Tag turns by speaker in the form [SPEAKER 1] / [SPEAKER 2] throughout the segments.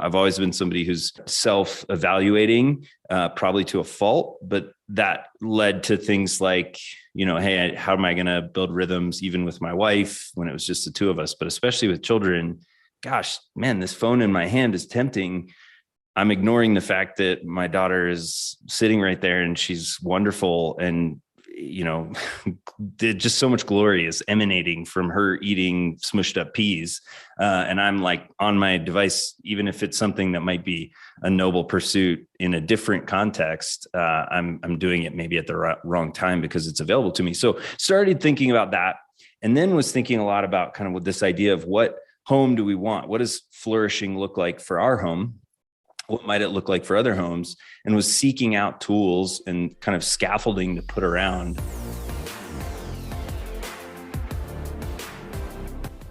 [SPEAKER 1] I've always been somebody who's self-evaluating, probably to a fault, but that led to things like, hey, how am I going to build rhythms even with my wife when it was just the two of us, but especially with children? Gosh, man, this phone in my hand is tempting. I'm ignoring the fact that my daughter is sitting right there and she's wonderful. And, just so much glory is emanating from her eating smushed up peas. And I'm like on my device, even if it's something that might be a noble pursuit in a different context, I'm doing it maybe at the wrong time because it's available to me. So started thinking about that. And then was thinking a lot about kind of with this idea of what home do we want? What does flourishing look like for our home? What might it look like for other homes? And was seeking out tools and kind of scaffolding to put around.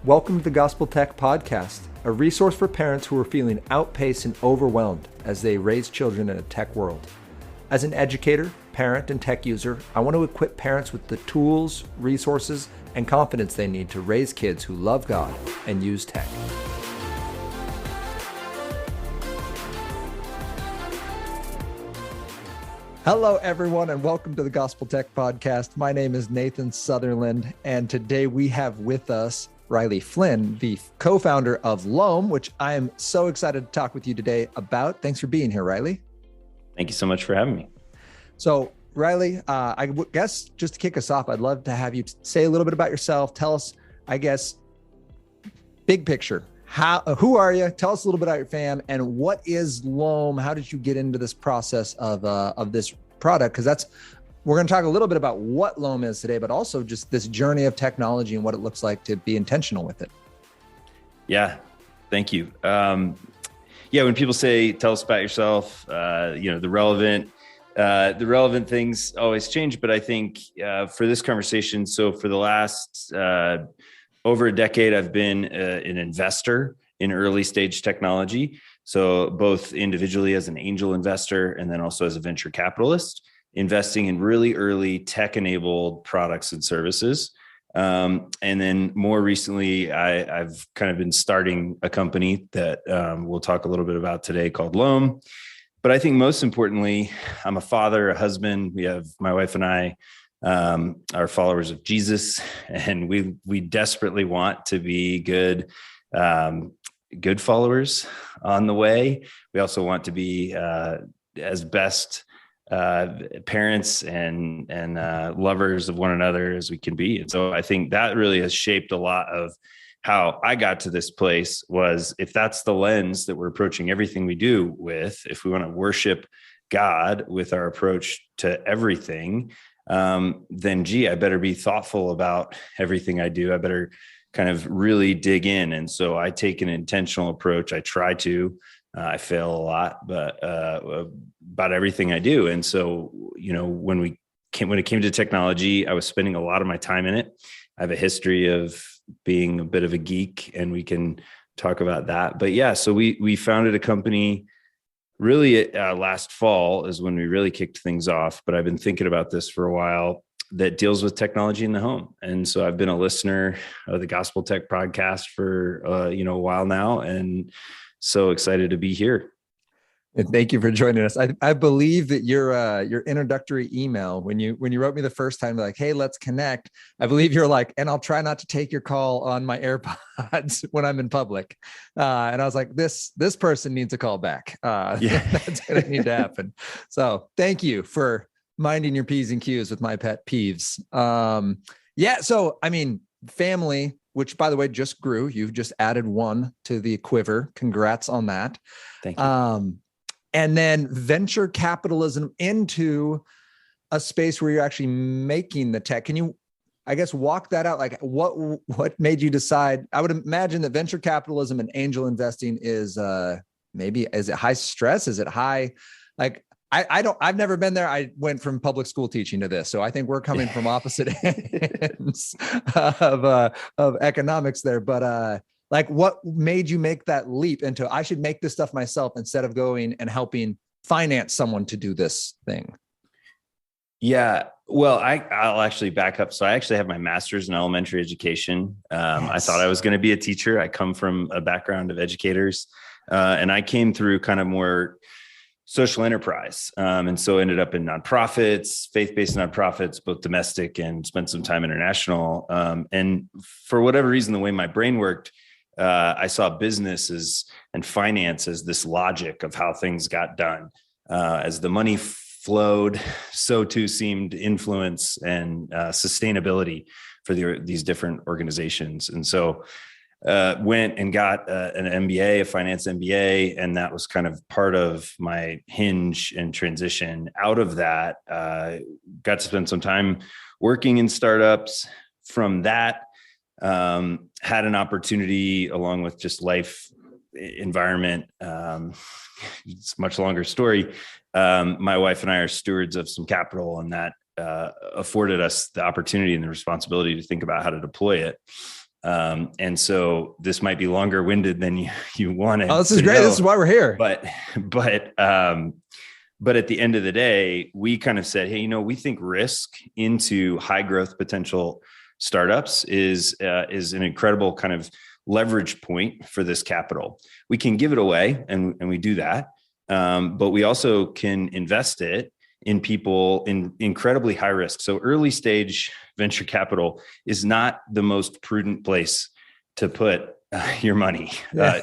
[SPEAKER 2] Welcome to the Gospel Tech Podcast, a resource for parents who are feeling outpaced and overwhelmed as they raise children in a tech world. As an educator, parent, and tech user, I want to equip parents with the tools, resources, and confidence they need to raise kids who love God and use tech. Hello, everyone, and welcome to the Gospel Tech Podcast. My name is Nathan Sutherland, and today we have with us Reilly Flynn, the co-founder of Lome, which I am so excited to talk with you today about. Thanks for being here, Reilly.
[SPEAKER 1] Thank you so much for having me.
[SPEAKER 2] So, Reilly, I guess just to kick us off, I'd love to have you say a little bit about yourself. Tell us, I guess, big picture. Who are you? Tell us a little bit about your fam and what is Lome? How did you get into this process of this product? Because we're going to talk a little bit about what Lome is today, but also just this journey of technology and what it looks like to be intentional with it.
[SPEAKER 1] Yeah, thank you. When people say, tell us about yourself, the relevant things always change, but I think for this conversation, so for the last over a decade, I've been an investor in early stage technology. So both individually as an angel investor and then also as a venture capitalist, investing in really early tech-enabled products and services. And then more recently, I've kind of been starting a company that we'll talk a little bit about today called Lome. But I think most importantly, I'm a father, a husband. We have my wife and I are followers of Jesus, and we desperately want to be good followers on the way. We also want to be as best parents and lovers of one another as we can be. And so I think that really has shaped a lot of how I got to this place. Was if that's the lens that we're approaching everything we do with, if we want to worship God with our approach to everything, then I better be thoughtful about everything I do. I better kind of really dig in. And so I take an intentional approach. I try to, I fail a lot, but about everything I do. And so, when it came to technology, I was spending a lot of my time in it. I have a history of being a bit of a geek, and we can talk about that. But yeah, so we founded a company really last fall is when we really kicked things off, but I've been thinking about this for a while, that deals with technology in the home. And so I've been a listener of the Gospel Tech podcast for a while now, and so excited to be here.
[SPEAKER 2] And thank you for joining us. I believe that your introductory email, when you wrote me the first time, like, hey, let's connect. I believe you're like, and I'll try not to take your call on my AirPods when I'm in public. And I was like, this person needs a call back. That's going to need to happen. So thank you for minding your P's and Q's with my pet peeves. So I mean, family, which by the way just grew. You've just added one to the quiver. Congrats on that.
[SPEAKER 1] Thank you.
[SPEAKER 2] And then venture capitalism into a space where you're actually making the tech. Can you, I guess, walk that out? Like what made you decide? I would imagine that venture capitalism and angel investing is is it high stress? Is it high? Like, I've never been there. I went from public school teaching to this. So I think we're coming from opposite ends of economics there. But what made you make that leap into, I should make this stuff myself instead of going and helping finance someone to do this thing?
[SPEAKER 1] Yeah, well, I'll actually back up. So I actually have my master's in elementary education. Yes. I thought I was going to be a teacher. I come from a background of educators. And I came through kind of more social enterprise. And so ended up in nonprofits, faith-based nonprofits, both domestic and spent some time international. And for whatever reason, the way my brain worked, I saw businesses and finance as this logic of how things got done. As the money flowed, so too seemed influence and sustainability for these different organizations. And so went and got an MBA, a finance MBA, and that was kind of part of my hinge and transition. Out of that, got to spend some time working in startups. From that, had an opportunity along with just life environment. It's a much longer story. My wife and I are stewards of some capital, and that afforded us the opportunity and the responsibility to think about how to deploy it. And so this might be longer winded than you wanted.
[SPEAKER 2] Oh, this is great. This is why we're here.
[SPEAKER 1] But at the end of the day, we kind of said, hey, we think risk into high growth potential startups is an incredible kind of leverage point for this capital. We can give it away, and we do that. But we also can invest it in people in incredibly high risk. So early stage venture capital is not the most prudent place to put your money.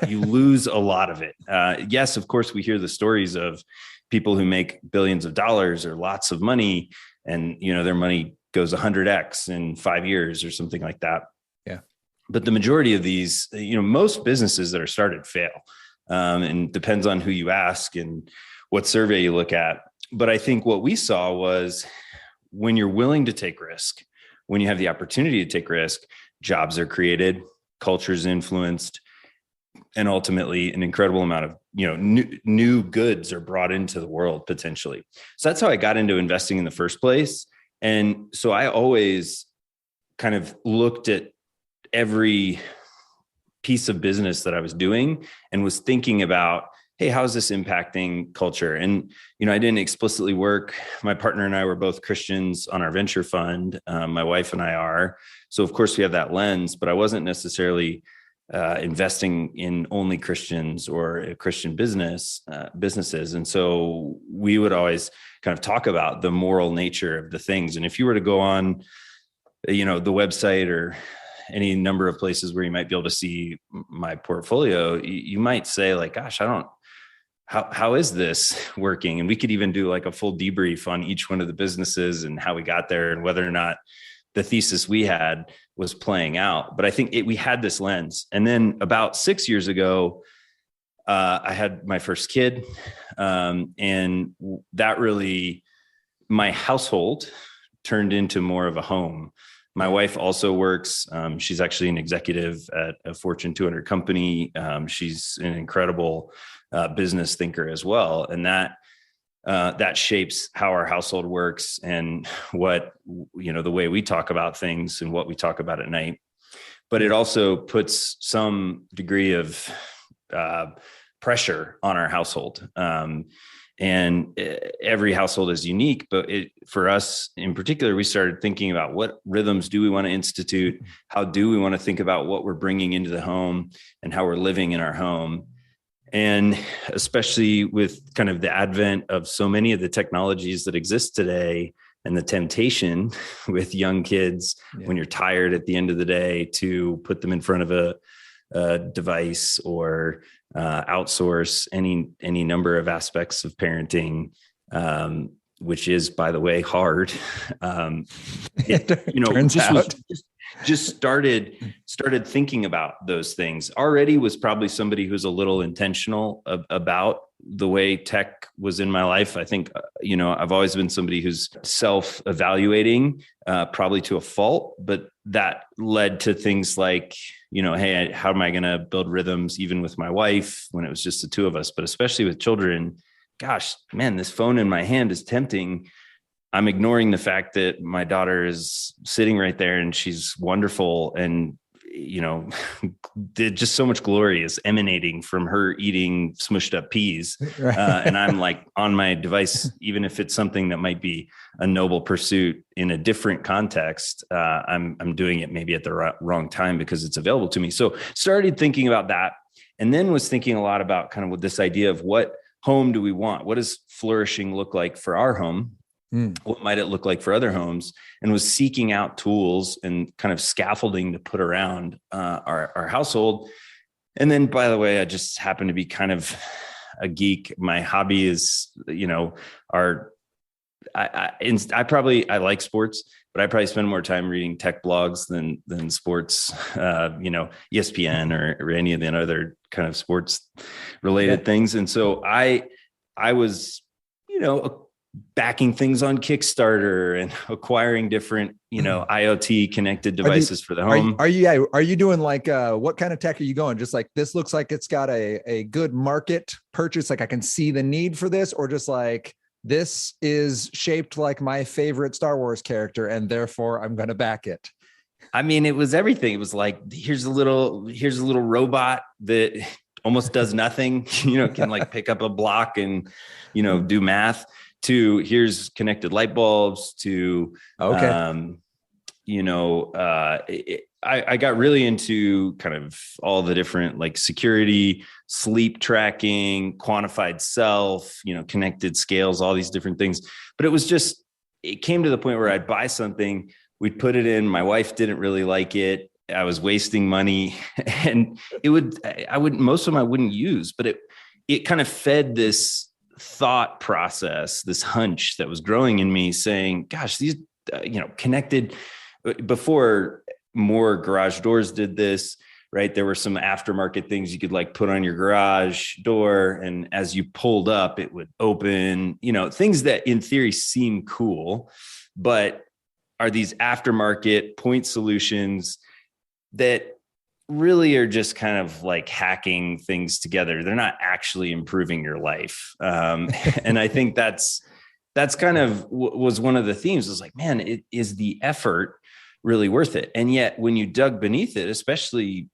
[SPEAKER 1] You lose a lot of it. Yes, of course, we hear the stories of people who make billions of dollars or lots of money, and their money goes 100x in 5 years or something like that.
[SPEAKER 2] Yeah.
[SPEAKER 1] But the majority of these, most businesses that are started fail. And depends on who you ask and what survey you look at. But I think what we saw was when you're willing to take risk, when you have the opportunity to take risk, jobs are created, culture is influenced, and ultimately an incredible amount of new goods are brought into the world potentially. So that's how I got into investing in the first place. And so I always kind of looked at every piece of business that I was doing and was thinking about, hey, how is this impacting culture? And, I didn't explicitly work. My partner and I were both Christians on our venture fund. My wife and I are. So of course we have that lens, but I wasn't necessarily investing in only Christians or Christian businesses. And so we would always kind of talk about the moral nature of the things. And if you were to go on, the website or any number of places where you might be able to see my portfolio, you might say like, gosh, how is this working? And we could even do like a full debrief on each one of the businesses and how we got there and whether or not the thesis we had was playing out. But I think we had this lens. And then about 6 years ago, I had my first kid. And that really, my household turned into more of a home. My wife also works. She's actually an executive at a Fortune 200 company. She's an incredible business thinker as well. And that shapes how our household works and what, the way we talk about things and what we talk about at night. But it also puts some degree of pressure on our household. And every household is unique, but for us in particular, we started thinking about what rhythms do we want to institute? How do we want to think about what we're bringing into the home and how we're living in our home? And especially with kind of the advent of so many of the technologies that exist today and the temptation with young kids, when you're tired at the end of the day, to put them in front of a device or outsource any number of aspects of parenting, which is, by the way, hard. Just started thinking about those things. Already was probably somebody who's a little intentional about the way tech was in my life. I think, I've always been somebody who's self-evaluating, probably to a fault, but that led to things like, hey, how am I going to build rhythms even with my wife when it was just the two of us, but especially with children? Gosh, man, this phone in my hand is tempting. I'm ignoring the fact that my daughter is sitting right there and she's wonderful. And, just so much glory is emanating from her eating smushed up peas. Right. And I'm like on my device, even if it's something that might be a noble pursuit in a different context, I'm doing it maybe at the wrong time because it's available to me. So started thinking about that. And then was thinking a lot about kind of with this idea of what home do we want? What does flourishing look like for our home? What might it look like for other homes? And was seeking out tools and kind of scaffolding to put around our household. And then, by the way, I just happen to be kind of a geek. My hobby is, I like sports, but I probably spend more time reading tech blogs than sports, ESPN or any of the other kind of sports related things. And so I was, backing things on Kickstarter and acquiring different, IoT connected devices for the home.
[SPEAKER 2] Are you doing like, what kind of tech are you going? Just like, this looks like it's got a good market purchase. Like I can see the need for this, or just like, this is shaped like my favorite Star Wars character, and therefore I'm going to back it.
[SPEAKER 1] I mean, it was everything. It was like, here's a little robot that almost does nothing, can like pick up a block and, do math, to here's connected light bulbs to, I got really into kind of all the different like security, sleep tracking, quantified self, connected scales, all these different things. But it came to the point where I'd buy something, we'd put it in. My wife didn't really like it. I was wasting money, and most of them I wouldn't use, but it kind of fed this thought process, this hunch that was growing in me saying, gosh, these, connected. Before more garage doors did this, right? There were some aftermarket things you could like put on your garage door, and as you pulled up, it would open, things that in theory seem cool, but are these aftermarket point solutions that really are just kind of like hacking things together. They're not actually improving your life. And I think that's kind of was one of the themes. It was like, man, is the effort really worth it? And yet when you dug beneath it, especially,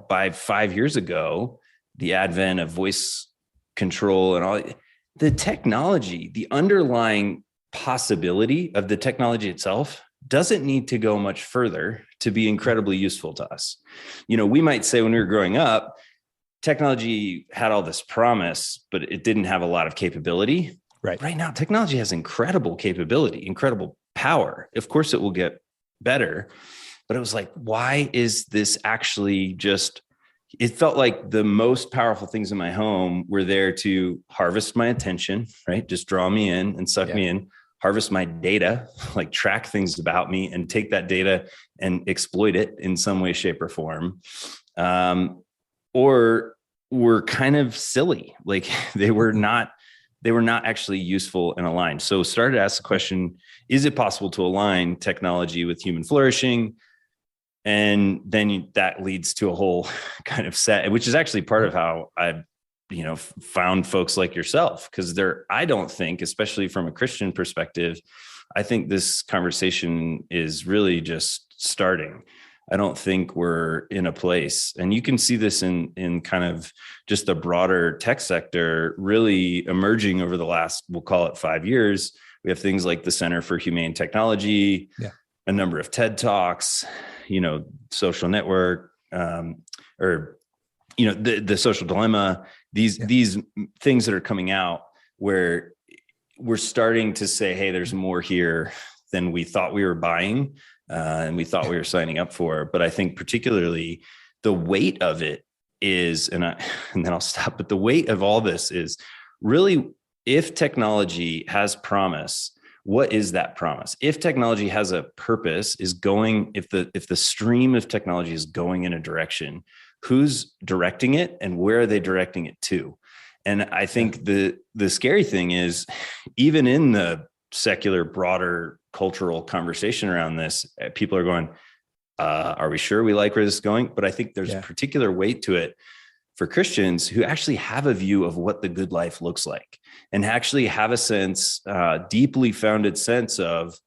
[SPEAKER 1] by 5 years ago, the advent of voice control and all the technology, the underlying possibility of the technology itself doesn't need to go much further to be incredibly useful to us. We might say when we were growing up, technology had all this promise, but it didn't have a lot of capability. Right now, technology has incredible capability, incredible power. Of course, it will get better, but it was like, why is this actually it felt like the most powerful things in my home were there to harvest my attention, right? Just draw me in and suck me in. Harvest my data, like track things about me and take that data and exploit it in some way, shape, or form. Or were kind of silly. Like they were not actually useful and aligned. So started to ask the question, is it possible to align technology with human flourishing? And then that leads to a whole kind of set, which is actually part of how I found folks like yourself, because I don't think, especially from a Christian perspective, I think this conversation is really just starting. I don't think we're in a place, and you can see this in kind of just the broader tech sector really emerging over the last, we'll call it 5 years. We have things like the Center for Humane Technology, a number of TED Talks, Social Network, or the Social Dilemma. These things that are coming out where we're starting to say, hey, there's more here than we thought we were buying and we thought we were signing up for. But I think particularly the weight of it is, and then I'll stop, but the weight of all this is really, if technology has promise, what is that promise? If technology has a purpose, if the stream of technology is going in a direction, who's directing it and where are they directing it to? And I think the scary thing is, even in the secular, broader cultural conversation around this, people are going, are we sure we like where this is going? But I think there's a particular weight to it for Christians who actually have a view of what the good life looks like and actually have a sense, deeply founded sense of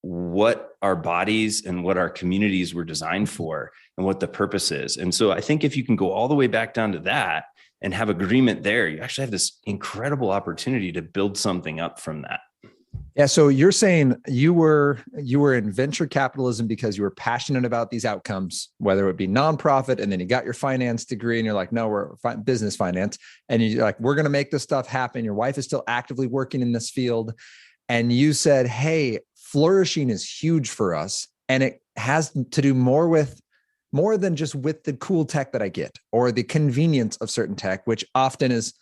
[SPEAKER 1] what our bodies and what our communities were designed for and what the purpose is. And so I think if you can go all the way back down to that and have agreement there, you actually have this incredible opportunity to build something up from that.
[SPEAKER 2] Yeah. So you're saying you were in venture capitalism because you were passionate about these outcomes, whether it be nonprofit, and then you got your finance degree and you're like, no, we're business finance. And you're like, we're going to make this stuff happen. Your wife is still actively working in this field. And you said, hey, flourishing is huge for us. And it has to do more than just with the cool tech that I get or the convenience of certain tech, which often is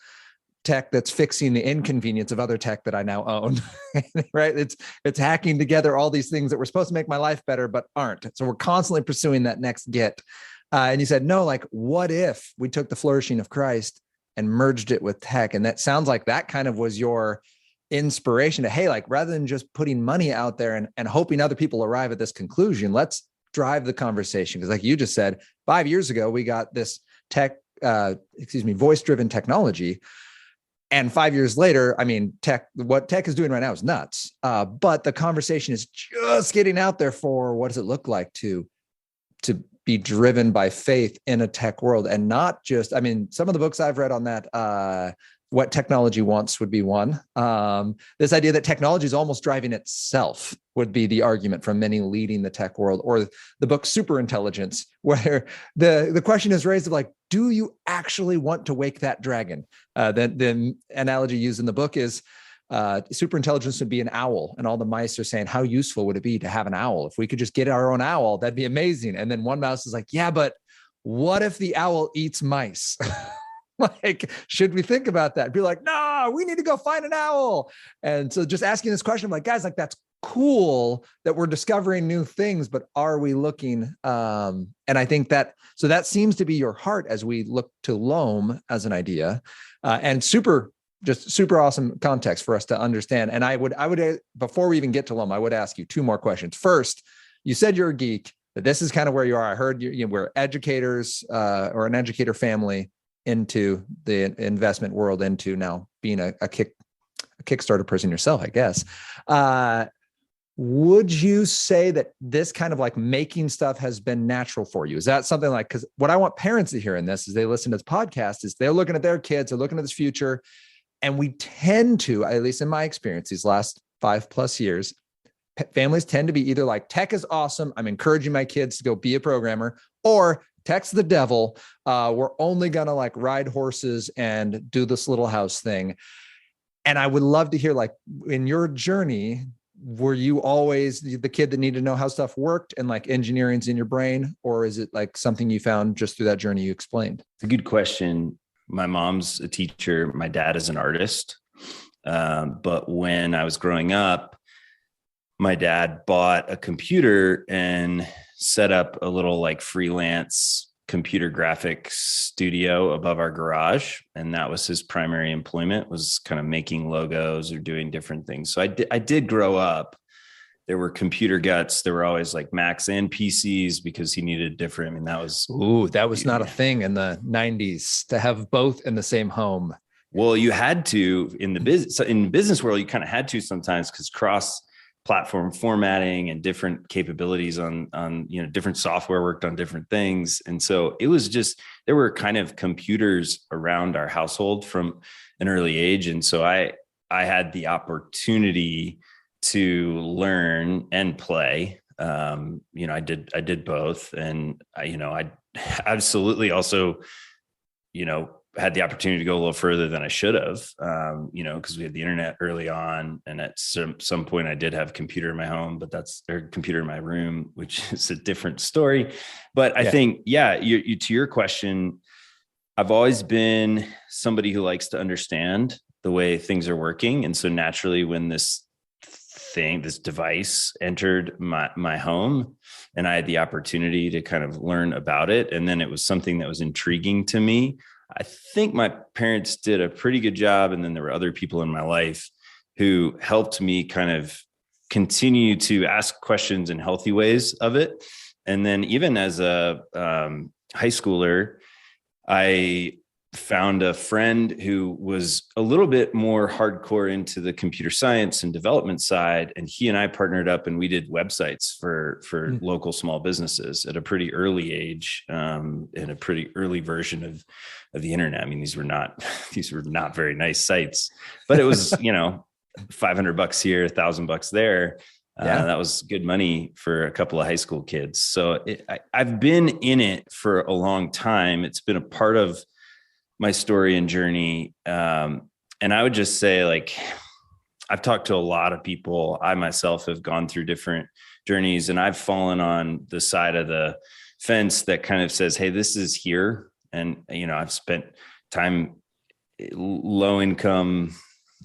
[SPEAKER 2] tech that's fixing the inconvenience of other tech that I now own, right? It's hacking together all these things that were supposed to make my life better, but aren't. So we're constantly pursuing that next get. And you said, no, like, what if we took the flourishing of Christ and merged it with tech? And that sounds like that kind of was your inspiration to, hey, like, rather than just putting money out there and hoping other people arrive at this conclusion, let's drive the conversation. Because like you just said, 5 years ago, we got this voice-driven technology. And 5 years later, I mean, what tech is doing right now is nuts. But the conversation is just getting out there for what does it look like to be driven by faith in a tech world, and not just, I mean, some of the books I've read on that, What Technology Wants would be one. This idea that technology is almost driving itself would be the argument from many leading the tech world, or the book Super Intelligence, where the question is raised of like, do you actually want to wake that dragon? The analogy used in the book is super intelligence would be an owl, and all the mice are saying, how useful would it be to have an owl? If we could just get our own owl, that'd be amazing. And then one mouse is like, yeah, but what if the owl eats mice? Like, should we think about that? Be like, no, we need to go find an owl. And so just asking this question, I'm like, guys, like, that's cool that we're discovering new things, but are we looking? And I think that seems to be your heart as we look to Lome as an idea, and super awesome context for us to understand. And I would, before we even get to Lome, I would ask you two more questions. First, you said you're a geek, that this is kind of where you are. I heard we're educators, or an educator family into the investment world, into now being a Kickstarter person yourself, I guess. Would you say that this kind of like making stuff has been natural for you? Is that something like, because what I want parents to hear in this is they listen to this podcast is they're looking at their kids, they're looking at this future. And we tend to, at least in my experience, these last 5+ years, families tend to be either like, tech is awesome, I'm encouraging my kids to go be a programmer, or tech's the devil. We're only going to like ride horses and do this little house thing. And I would love to hear, like, in your journey, were you always the kid that needed to know how stuff worked and like engineering's in your brain? Or is it like something you found just through that journey you explained?
[SPEAKER 1] It's a good question. My mom's a teacher. My dad is an artist. But when I was growing up, my dad bought a computer and set up a little like freelance computer graphics studio above our garage. And that was his primary employment, was kind of making logos or doing different things. So I did grow up. There were computer guts. There were always like Macs and PCs because he needed different. I mean, that was
[SPEAKER 2] not a thing in the 90s to have both in the same home.
[SPEAKER 1] Well, you had to in the business world, you kind of had to sometimes, because cross-platform formatting and different capabilities on different software worked on different things. And so it was just, there were kind of computers around our household from an early age. And so I had the opportunity to learn and play. I did both. And I absolutely also, had the opportunity to go a little further than I should have, because we had the internet early on. And at some point I did have a computer in my home, but that's their computer in my room, which is a different story. But I think, to your question, I've always been somebody who likes to understand the way things are working. And so naturally, when this device entered my home and I had the opportunity to kind of learn about it, and then it was something that was intriguing to me, I think my parents did a pretty good job. And then there were other people in my life who helped me kind of continue to ask questions in healthy ways of it. And then even as a high schooler, I found a friend who was a little bit more hardcore into the computer science and development side. And he and I partnered up and we did websites for local small businesses at a pretty early age, in a pretty early version of the internet. I mean, these were not very nice sites, but it was, $500 here, $1,000 there.
[SPEAKER 2] Yeah.
[SPEAKER 1] That was good money for a couple of high school kids. So I've been in it for a long time. It's been a part of my story and journey. And I would just say, like, I've talked to a lot of people. I myself have gone through different journeys, and I've fallen on the side of the fence that kind of says, hey, this is here. And, I've spent time low income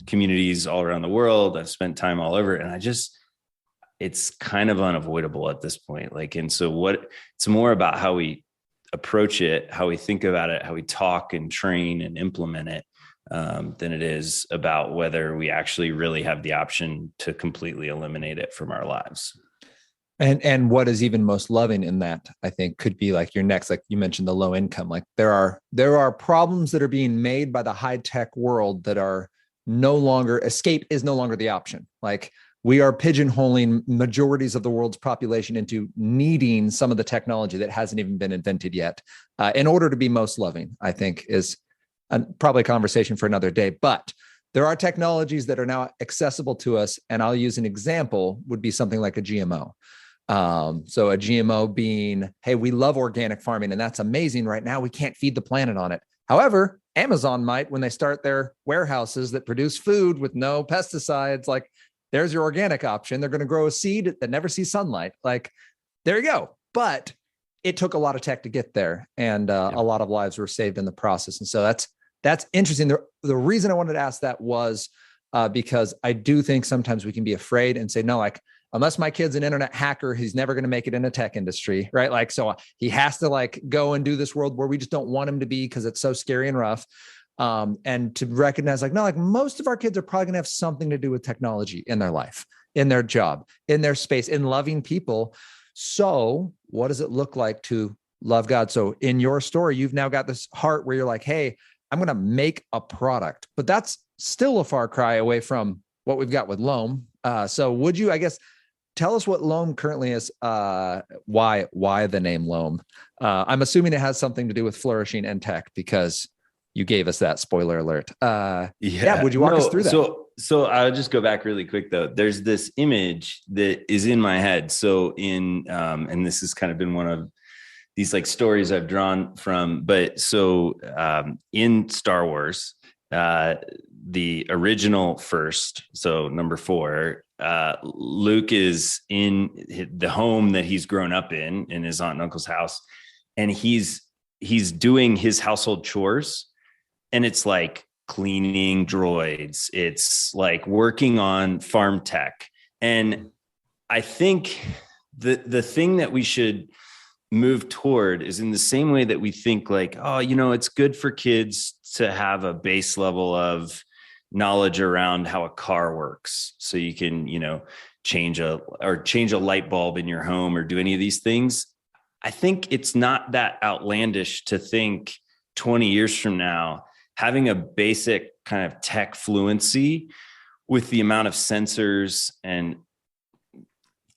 [SPEAKER 1] communities all around the world. I've spent time all over, and it's kind of unavoidable at this point. Like, and so it's more about how we approach it, how we think about it, how we talk and train and implement it, than it is about whether we actually really have the option to completely eliminate it from our lives.
[SPEAKER 2] And what is even most loving in that, I think, could be like your next, like you mentioned, the low income. Like there are problems that are being made by the high tech world that are no longer, escape is no longer the option. Like, we are pigeonholing majorities of the world's population into needing some of the technology that hasn't even been invented yet, in order to be most loving, I think is probably a conversation for another day. But there are technologies that are now accessible to us. And I'll use an example, would be something like a GMO. So a GMO being, hey, we love organic farming and that's amazing. Right now, we can't feed the planet on it. However, Amazon might, when they start their warehouses that produce food with no pesticides, like, there's your organic option. They're going to grow a seed that never sees sunlight. Like, there you go. But it took a lot of tech to get there, and a lot of lives were saved in the process. And so that's interesting. The reason I wanted to ask that was because I do think sometimes we can be afraid and say, no, like, unless my kid's an internet hacker, he's never going to make it in a tech industry, right? Like, so he has to like go and do this world where we just don't want him to be because it's so scary and rough. And to recognize, like, no, like, most of our kids are probably gonna have something to do with technology in their life, in their job, in their space, in loving people. So what does it look like to love God? So in your story, you've now got this heart where you're like, hey, I'm going to make a product, but that's still a far cry away from what we've got with Lome. So would you, I guess, tell us what Lome currently is, why the name Lome? I'm assuming it has something to do with flourishing and tech, because you gave us that spoiler alert. Yeah. Would you walk us through that?
[SPEAKER 1] So I'll just go back really quick though. There's this image that is in my head. So and this has kind of been one of these like stories I've drawn from, but so in Star Wars, the original first, so number 4, Luke is in the home that he's grown up in his aunt and uncle's house. And he's doing his household chores. And it's like cleaning droids. It's like working on farm tech. And I think the thing that we should move toward is in the same way that we think like, oh, it's good for kids to have a base level of knowledge around how a car works. So you can, change a light bulb in your home or do any of these things. I think it's not that outlandish to think 20 years from now, having a basic kind of tech fluency with the amount of sensors and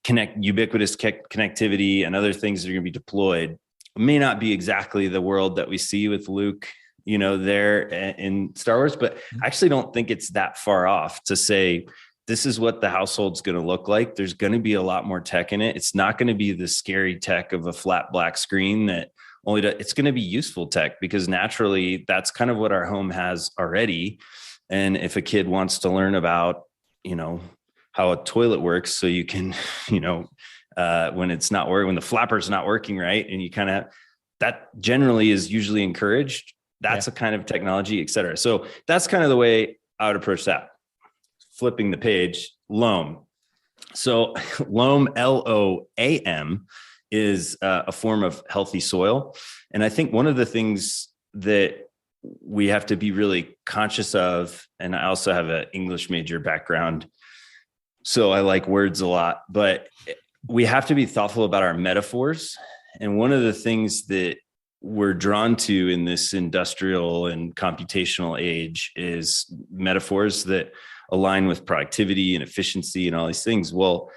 [SPEAKER 1] ubiquitous connectivity and other things that are going to be deployed may not be exactly the world that we see with Luke, there in Star Wars, but I actually don't think it's that far off to say, this is what the household's going to look like. There's going to be a lot more tech in it. It's not going to be the scary tech of a flat black screen that it's going to be useful tech, because naturally that's kind of what our home has already. And if a kid wants to learn about, how a toilet works, so you can, when it's not working, when the flapper's not working right, and you kind of, that generally is usually encouraged. That's a kind of technology, et cetera. So that's kind of the way I would approach that. Flipping the page, Lome. So Lome, Loam, is a form of healthy soil. And I think one of the things that we have to be really conscious of, and I also have an English major background, so I like words a lot, but we have to be thoughtful about our metaphors. And one of the things that we're drawn to in this industrial and computational age is metaphors that align with productivity and efficiency and all these things. Well,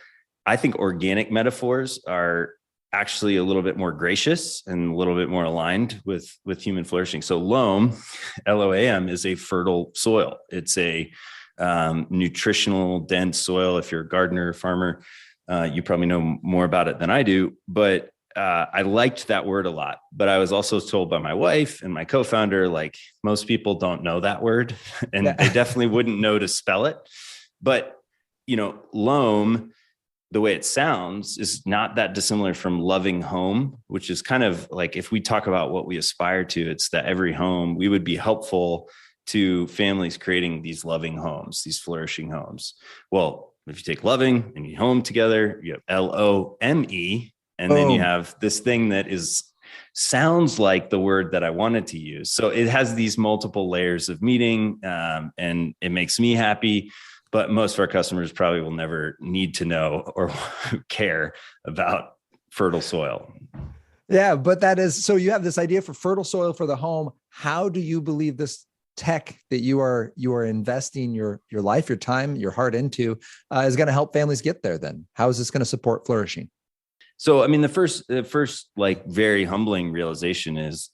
[SPEAKER 1] I think organic metaphors are actually a little bit more gracious and a little bit more aligned with human flourishing. So Lome, Loam, is a fertile soil. It's a nutritional dense soil. If you're a gardener or farmer, you probably know more about it than I do, but I liked that word a lot. But I was also told by my wife and my co-founder, like, most people don't know that word and they definitely wouldn't know to spell it. But, Lome, the way it sounds, is not that dissimilar from loving home, which is kind of like, if we talk about what we aspire to, it's that every home, we would be helpful to families creating these loving homes, these flourishing homes. Well, if you take loving and you home together, you have Lome, and then you have this thing that sounds like the word that I wanted to use. So it has these multiple layers of meaning, and it makes me happy. But most of our customers probably will never need to know or care about fertile soil.
[SPEAKER 2] Yeah, but so you have this idea for fertile soil for the home. How do you believe this tech that you are investing your life, your time, your heart into is going to help families get there then? How is this going to support flourishing?
[SPEAKER 1] So, I mean, the first like very humbling realization is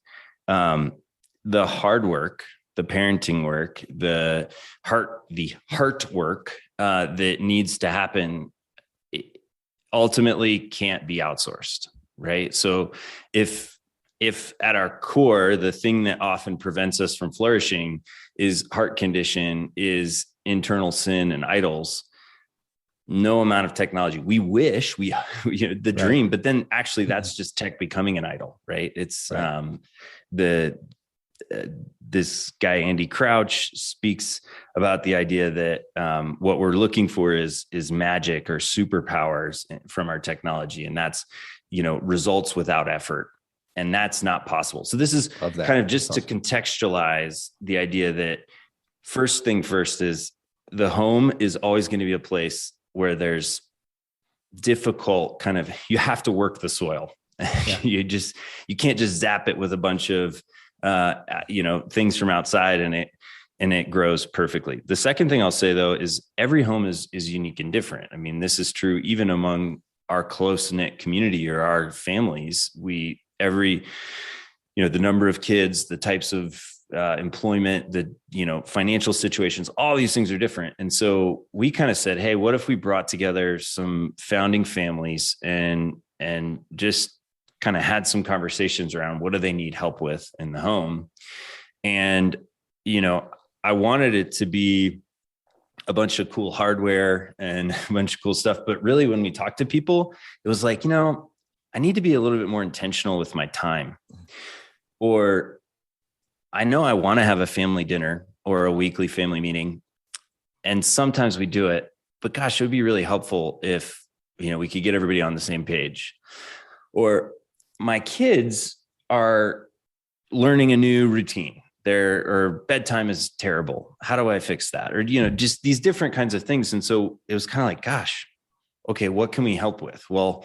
[SPEAKER 1] the hard work, the parenting work, the heart work that needs to happen ultimately can't be outsourced, right? So if at our core, the thing that often prevents us from flourishing is heart condition, is internal sin and idols, no amount of technology. We wish the dream, but then actually that's just tech becoming an idol, right? It's this guy, Andy Crouch, speaks about the idea that what we're looking for is magic or superpowers from our technology. And that's, results without effort. And that's not possible. So this is kind of just to contextualize the idea that first thing first is the home is always going to be a place where there's difficult you have to work the soil. Yeah. You can't just zap it with a bunch of, things from outside and it grows perfectly. The second thing I'll say though, is every home is unique and different. I mean, this is true even among our close-knit community or our families. The number of kids, the types of employment, the, financial situations, all these things are different. And so we kind of said, hey, what if we brought together some founding families and just kind of had some conversations around what do they need help with in the home? And, I wanted it to be a bunch of cool hardware and a bunch of cool stuff. But really, when we talked to people, it was like, I need to be a little bit more intentional with my time. Or I know I want to have a family dinner or a weekly family meeting. And sometimes we do it, but gosh, it would be really helpful if, we could get everybody on the same page. Or my kids are learning a new routine. Or bedtime is terrible. How do I fix that? Or, just these different kinds of things. And so it was kind of like, gosh, okay, what can we help with? Well,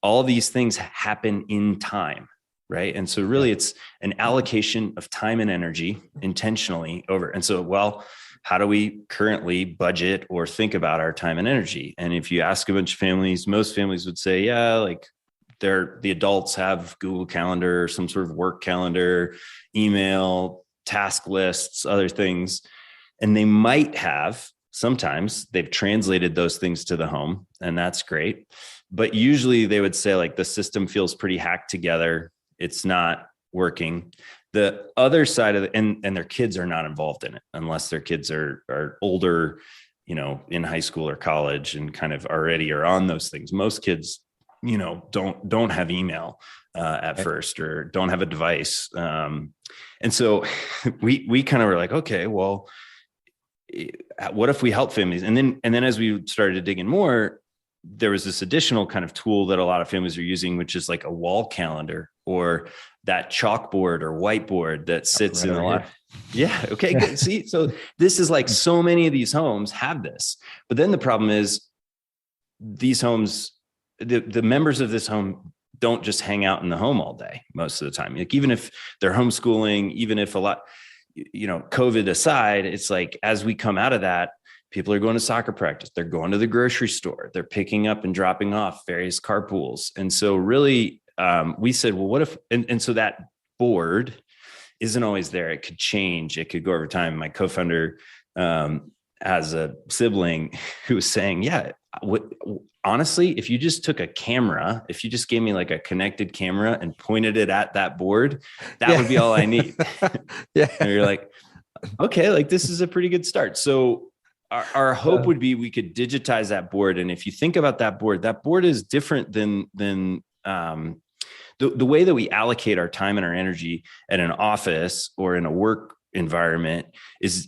[SPEAKER 1] all these things happen in time, right? And so really it's an allocation of time and energy intentionally over. And so, how do we currently budget or think about our time and energy? And if you ask a bunch of families, most families would say, the adults have Google Calendar or some sort of work calendar, email, task lists, other things. And they might have, sometimes they've translated those things to the home, and that's great. But usually they would say the system feels pretty hacked together. It's not working. The other side of it, and their kids are not involved in it unless their kids are older, in high school or college and kind of already are on those things. Most kids, don't have email at first or don't have a device. And so we kind of were like, okay, well, what if we help families? And then as we started to dig in more, there was this additional kind of tool that a lot of families are using, which is like a wall calendar or that chalkboard or whiteboard that sits in a lot. Yeah. Okay, good. See, so this is like so many of these homes have this, but then the problem is these homes, the members of this home don't just hang out in the home all day most of the time. Like even if they're homeschooling, even if a lot, COVID aside, it's like, as we come out of that, people are going to soccer practice. They're going to the grocery store. They're picking up and dropping off various carpools. And so really we said, well, what if, and so that board isn't always there. It could change. It could go over time. My co-founder has a sibling who was saying, yeah, honestly, if you just took a camera, if you just gave me like a connected camera and pointed it at that board, that would be all I need.
[SPEAKER 2] Yeah.
[SPEAKER 1] And you're like, okay, like this is a pretty good start. So our hope would be we could digitize that board. And if you think about that board is different than the way that we allocate our time and our energy at an office or in a work environment is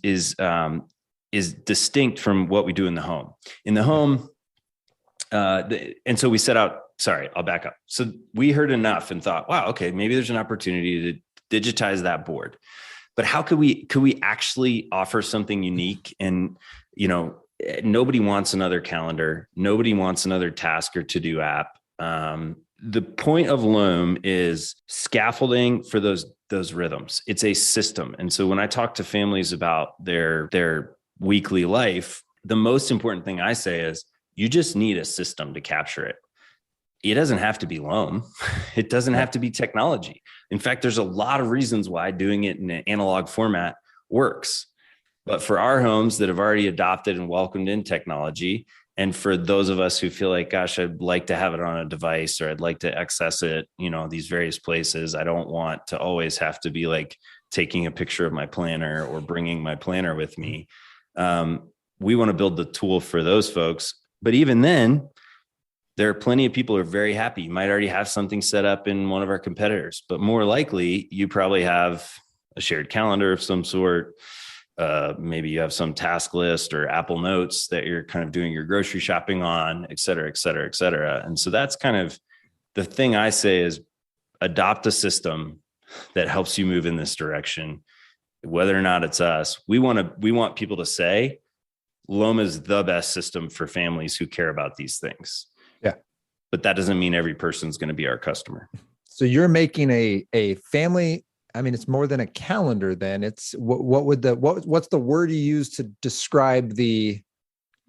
[SPEAKER 1] distinct from what we do in the home. In the home, and so we set out. Sorry, I'll back up. So we heard enough and thought, wow, okay, maybe there's an opportunity to digitize that board. But how could we actually offer something unique? And nobody wants another calendar. Nobody wants another task or to-do app. The point of Lome is scaffolding for those rhythms. It's a system. And so when I talk to families about their weekly life, the most important thing I say is you just need a system to capture it. It doesn't have to be Lome. It doesn't have to be technology. In fact, there's a lot of reasons why doing it in an analog format works. But for our homes that have already adopted and welcomed in technology, and for those of us who feel like, gosh, I'd like to have it on a device or I'd like to access it, these various places. I don't want to always have to be like taking a picture of my planner or bringing my planner with me. We want to build the tool for those folks. But even then, there are plenty of people who are very happy. You might already have something set up in one of our competitors, but more likely you probably have a shared calendar of some sort. Maybe you have some task list or Apple Notes that you're kind of doing your grocery shopping on, et cetera, et cetera, et cetera. And so that's kind of the thing I say is adopt a system that helps you move in this direction, whether or not it's us. We want people to say Lome is the best system for families who care about these things.
[SPEAKER 2] Yeah.
[SPEAKER 1] But that doesn't mean every person's going to be our customer.
[SPEAKER 2] So you're making a family. I mean, it's more than a calendar then. It's what's the word you use to describe the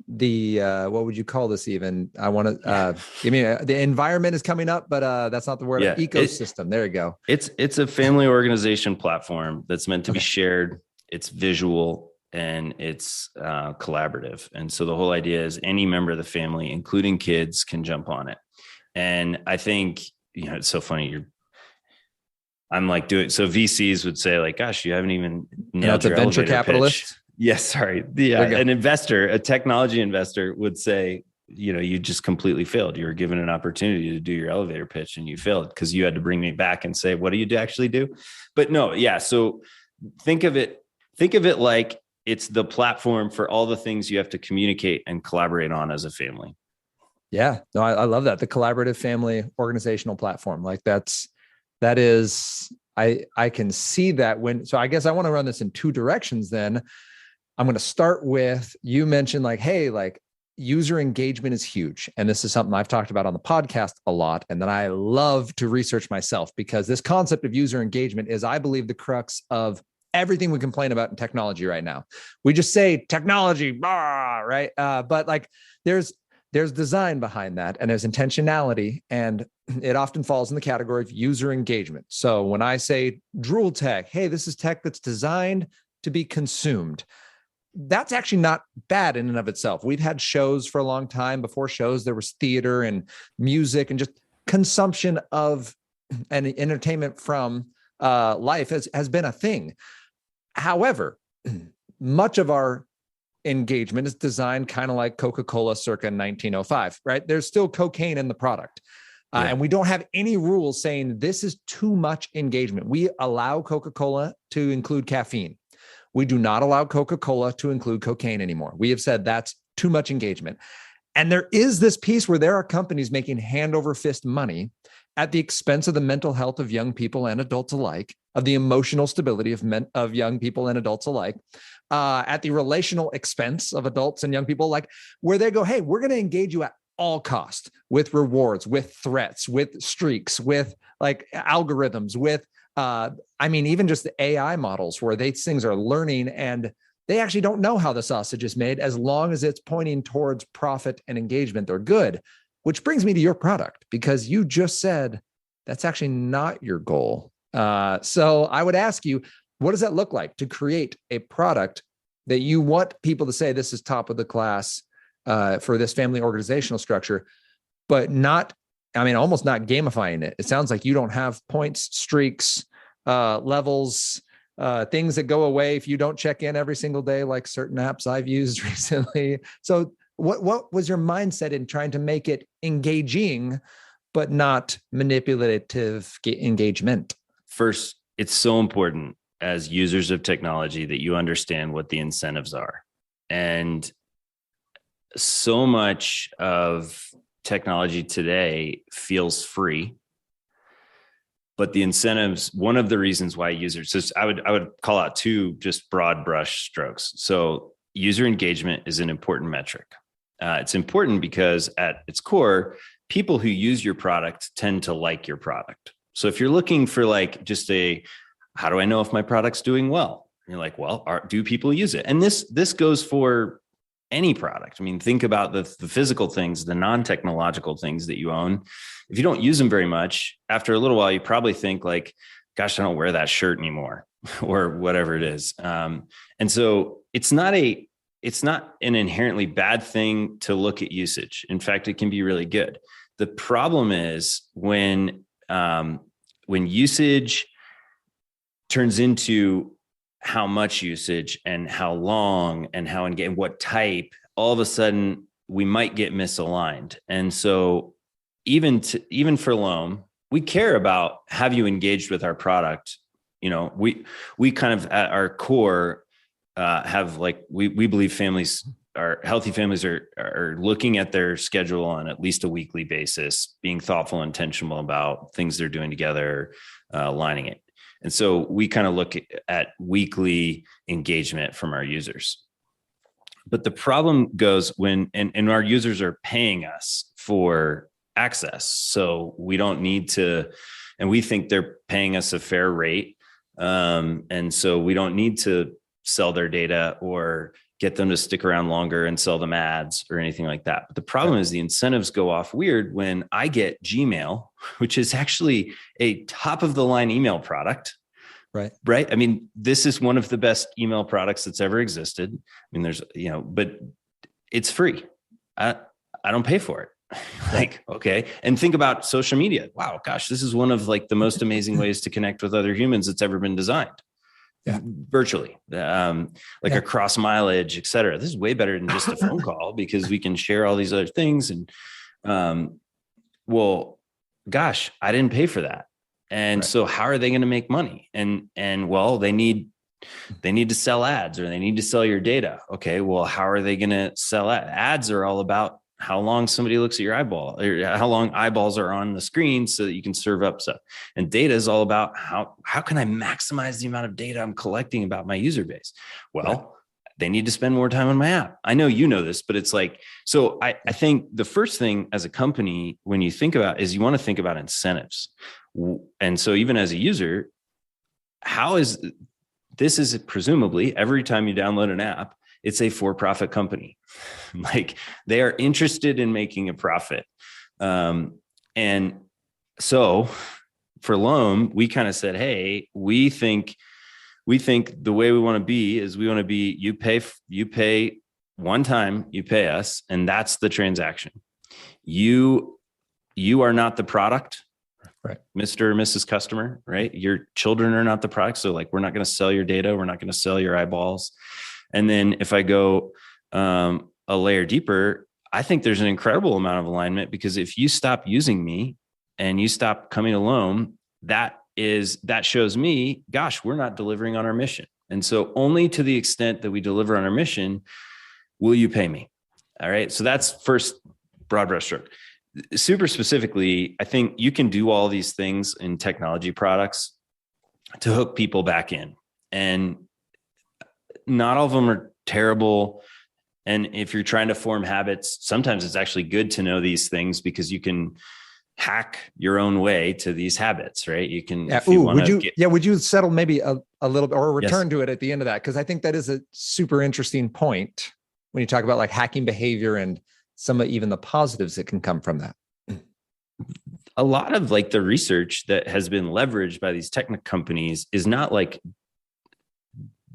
[SPEAKER 2] what would you call this even? I want to give me the environment is coming up, but that's not the word.
[SPEAKER 1] Yeah,
[SPEAKER 2] ecosystem. There you go.
[SPEAKER 1] It's a family organization platform that's meant to be shared. It's visual and it's collaborative. And so the whole idea is any member of the family, including kids, can jump on it. And I think, it's so funny. I'm like doing, so VCs would say like, gosh, you haven't even nailed your
[SPEAKER 2] venture capitalist.
[SPEAKER 1] Pitch. Yes. Sorry. An investor, a technology investor would say, you just completely failed. You were given an opportunity to do your elevator pitch and you failed because you had to bring me back and say, what do you actually do? But no. Yeah. So think of it like it's the platform for all the things you have to communicate and collaborate on as a family.
[SPEAKER 2] Yeah, no, I love that. The collaborative family organizational platform. Like that is, I can see that so I guess I want to run this in two directions. Then I'm going to start with, you mentioned like, hey, like user engagement is huge. And this is something I've talked about on the podcast a lot. And that I love to research myself because this concept of user engagement is, I believe, the crux of everything we complain about in technology right now. We just say technology, blah, right? But like there's design behind that and there's intentionality, and it often falls in the category of user engagement. So when I say drool tech, hey, this is tech that's designed to be consumed. That's actually not bad in and of itself. We've had shows for a long time. Before shows, there was theater and music and just consumption of and entertainment from life has been a thing. However, much of our engagement is designed kind of like Coca-Cola circa 1905, right? There's still cocaine in the product. And we don't have any rules saying this is too much engagement. We allow Coca-Cola to include caffeine. We do not allow Coca-Cola to include cocaine anymore. We have said that's too much engagement. And there is this piece where there are companies making hand over fist money at the expense of the mental health of young people and adults alike, of the emotional stability of young people and adults alike, at the relational expense of adults and young people alike, where they go, hey, we're going to engage you at all costs with rewards, with threats, with streaks, with like algorithms, with, even just the AI models where these things are learning and they actually don't know how the sausage is made. As long as it's pointing towards profit and engagement, they're good. Which brings me to your product, because you just said that's actually not your goal. So I would ask you, what does that look like to create a product that you want people to say this is top of the class for this family organizational structure, but not, I mean, almost not gamifying it. It sounds like you don't have points, streaks, levels, things that go away if you don't check in every single day, like certain apps I've used recently. So what was your mindset in trying to make it engaging, but not manipulative engagement?
[SPEAKER 1] First, it's so important as users of technology that you understand what the incentives are. And so much of technology today feels free, but the incentives, one of the reasons why users, so I would call out two just broad brush strokes. So user engagement is an important metric. It's important because at its core, people who use your product tend to like your product. So if you're looking for like just how do I know if my product's doing well? And you're like, well, do people use it? And this goes for any product. I mean, think about the physical things, the non-technological things that you own. If you don't use them very much, after a little while, you probably think like, gosh, I don't wear that shirt anymore or whatever it is. And so it's not an inherently bad thing to look at usage. In fact, it can be really good. The problem is when usage turns into how much usage and how long and how engaged, what type, all of a sudden we might get misaligned. And so even for Lome, we care about, have you engaged with our product? You know, we kind of at our core have like, we believe healthy families are looking at their schedule on at least a weekly basis, being thoughtful, intentional about things they're doing together, aligning it. And so we kind of look at weekly engagement from our users. But the problem goes when, and our users are paying us for access. So we don't need to, and we think they're paying us a fair rate. And so we don't need to sell their data or get them to stick around longer and sell them ads or anything like that. But the problem is the incentives go off weird when I get Gmail, which is actually a top of the line email product. Right. I mean, this is one of the best email products that's ever existed. I mean, there's, but it's free. I don't pay for it. Like, okay. And think about social media. Wow, gosh, this is one of like the most amazing ways to connect with other humans that's ever been designed. Yeah. Virtually, across mileage, et cetera. This is way better than just a phone call because we can share all these other things. And, well, gosh, I didn't pay for that. And so how are they going to make money? And well, they need to sell ads or they need to sell your data. Okay. Well, how are they going to sell ads? Ads are all about how long somebody looks at your eyeball or how long eyeballs are on the screen so that you can serve up stuff. And data is all about how can I maximize the amount of data I'm collecting about my user base? Well, they need to spend more time on my app. I know you know this, but it's like, so I think the first thing as a company, when you think about is you want to think about incentives. And so even as a user, this is presumably every time you download an app, it's a for-profit company. Like they are interested in making a profit. And so for Lome, we kind of said, hey, we think the way we want to be is you pay one time, you pay us, and that's the transaction. You are not the product. Right. Mr. or Mrs. Customer, right? Your children are not the product. So like, we're not going to sell your data. We're not going to sell your eyeballs. And then if I go a layer deeper, I think there's an incredible amount of alignment because if you stop using me and you stop coming to Lome, that shows me, gosh, we're not delivering on our mission. And so only to the extent that we deliver on our mission, will you pay me? All right. So that's first broad brushstroke. Super specifically, I think you can do all these things in technology products to hook people back in. And not all of them are terrible. And if you're trying to form habits, sometimes it's actually good to know these things because you can hack your own way to these habits, right? You can,
[SPEAKER 2] would you settle maybe a little bit or return to it at the end of that? Cause I think that is a super interesting point when you talk about like hacking behavior and some of even the positives that can come from that.
[SPEAKER 1] A lot of like the research that has been leveraged by these tech companies is not like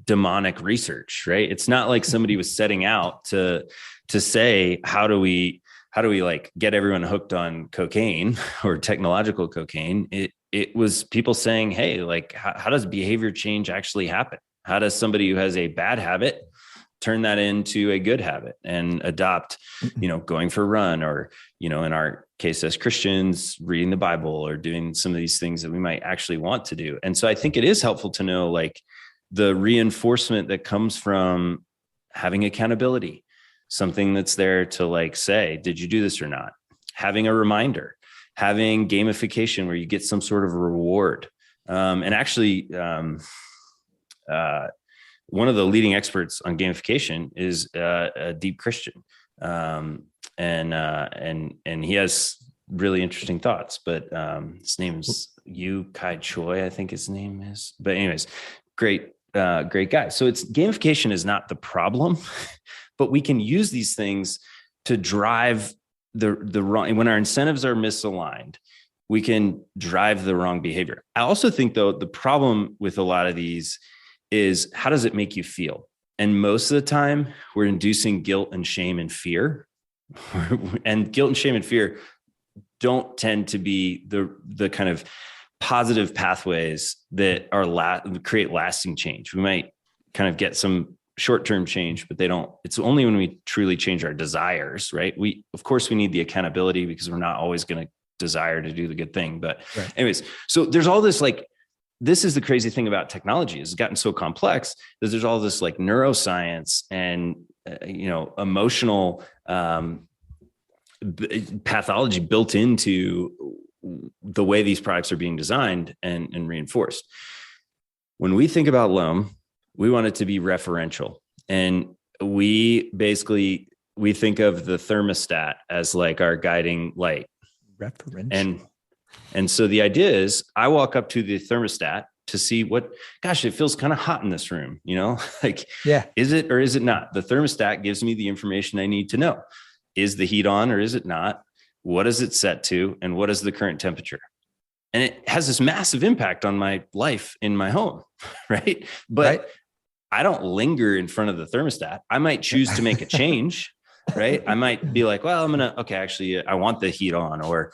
[SPEAKER 1] demonic research, right? It's not like somebody was setting out to say, how do we like get everyone hooked on cocaine or technological cocaine? It was people saying, hey, like, how does behavior change actually happen? How does somebody who has a bad habit turn that into a good habit and adopt, going for a run, or, in our case as Christians, reading the Bible or doing some of these things that we might actually want to do. And so I think it is helpful to know, like, the reinforcement that comes from having accountability, something that's there to, like, say, did you do this or not? Having a reminder, having gamification where you get some sort of reward. And actually, one of the leading experts on gamification is a deep Christian. And he has really interesting thoughts, but his name is Yu Kai Choi, I think his name is. But anyways, great guy. So gamification is not the problem, but we can use these things to drive the wrong. When our incentives are misaligned, we can drive the wrong behavior. I also think, though, the problem with a lot of these is, how does it make you feel? And most of the time we're inducing guilt and shame and fear. And guilt and shame and fear don't tend to be the kind of positive pathways that create lasting change. We might kind of get some short-term change, but it's only when we truly change our desires, right? Of course we need the accountability, because we're not always going to desire to do the good thing. But anyways, so there's all this, like, this is the crazy thing about technology, is it's gotten so complex that there's all this, like, neuroscience and, emotional pathology built into the way these products are being designed and reinforced. When we think about Lome, we want it to be referential. And we think of the thermostat as, like, our guiding light. Referential. And so the idea is, I walk up to the thermostat to see it feels kind of hot in this room, like, is it or is it not? The thermostat gives me the information I need to know. Is the heat on or is it not? What is it set to? And what is the current temperature? And it has this massive impact on my life in my home, right? But I don't linger in front of the thermostat. I might choose to make a change, right? I might be like, well, actually, I want the heat on, or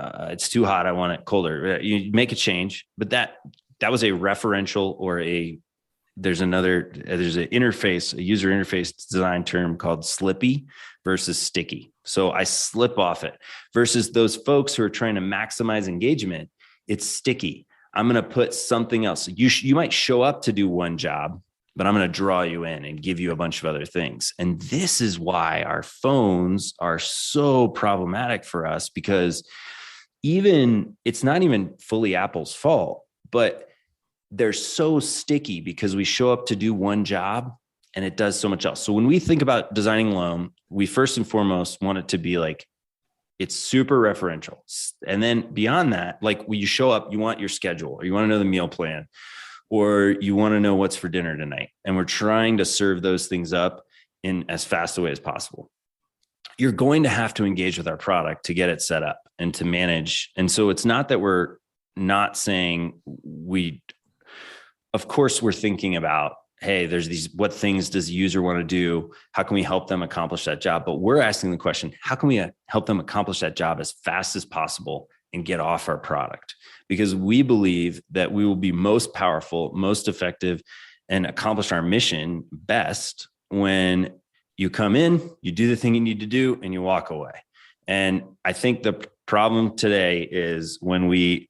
[SPEAKER 1] it's too hot, I want it colder. You make a change, but that was a referential, or there's an interface, a user interface design term called slippy versus sticky. So I slip off it, versus those folks who are trying to maximize engagement. It's sticky. I'm going to put something else. You might show up to do one job, but I'm going to draw you in and give you a bunch of other things. And this is why our phones are so problematic for us, because it's not even fully Apple's fault, but they're so sticky because we show up to do one job and it does so much else. So when we think about designing Lome, we first and foremost want it to be like, it's super referential. And then beyond that, like, when you show up, you want your schedule, or you want to know the meal plan, or you want to know what's for dinner tonight. And we're trying to serve those things up in as fast a way as possible. You're going to have to engage with our product to get it set up and to manage. And so it's not that we're not saying of course we're thinking about, hey, there's these, what things does the user want to do? How can we help them accomplish that job? But we're asking the question, how can we help them accomplish that job as fast as possible and get off our product? Because we believe that we will be most powerful, most effective, and accomplish our mission best when you come in, you do the thing you need to do, and you walk away. And I think the problem today is when we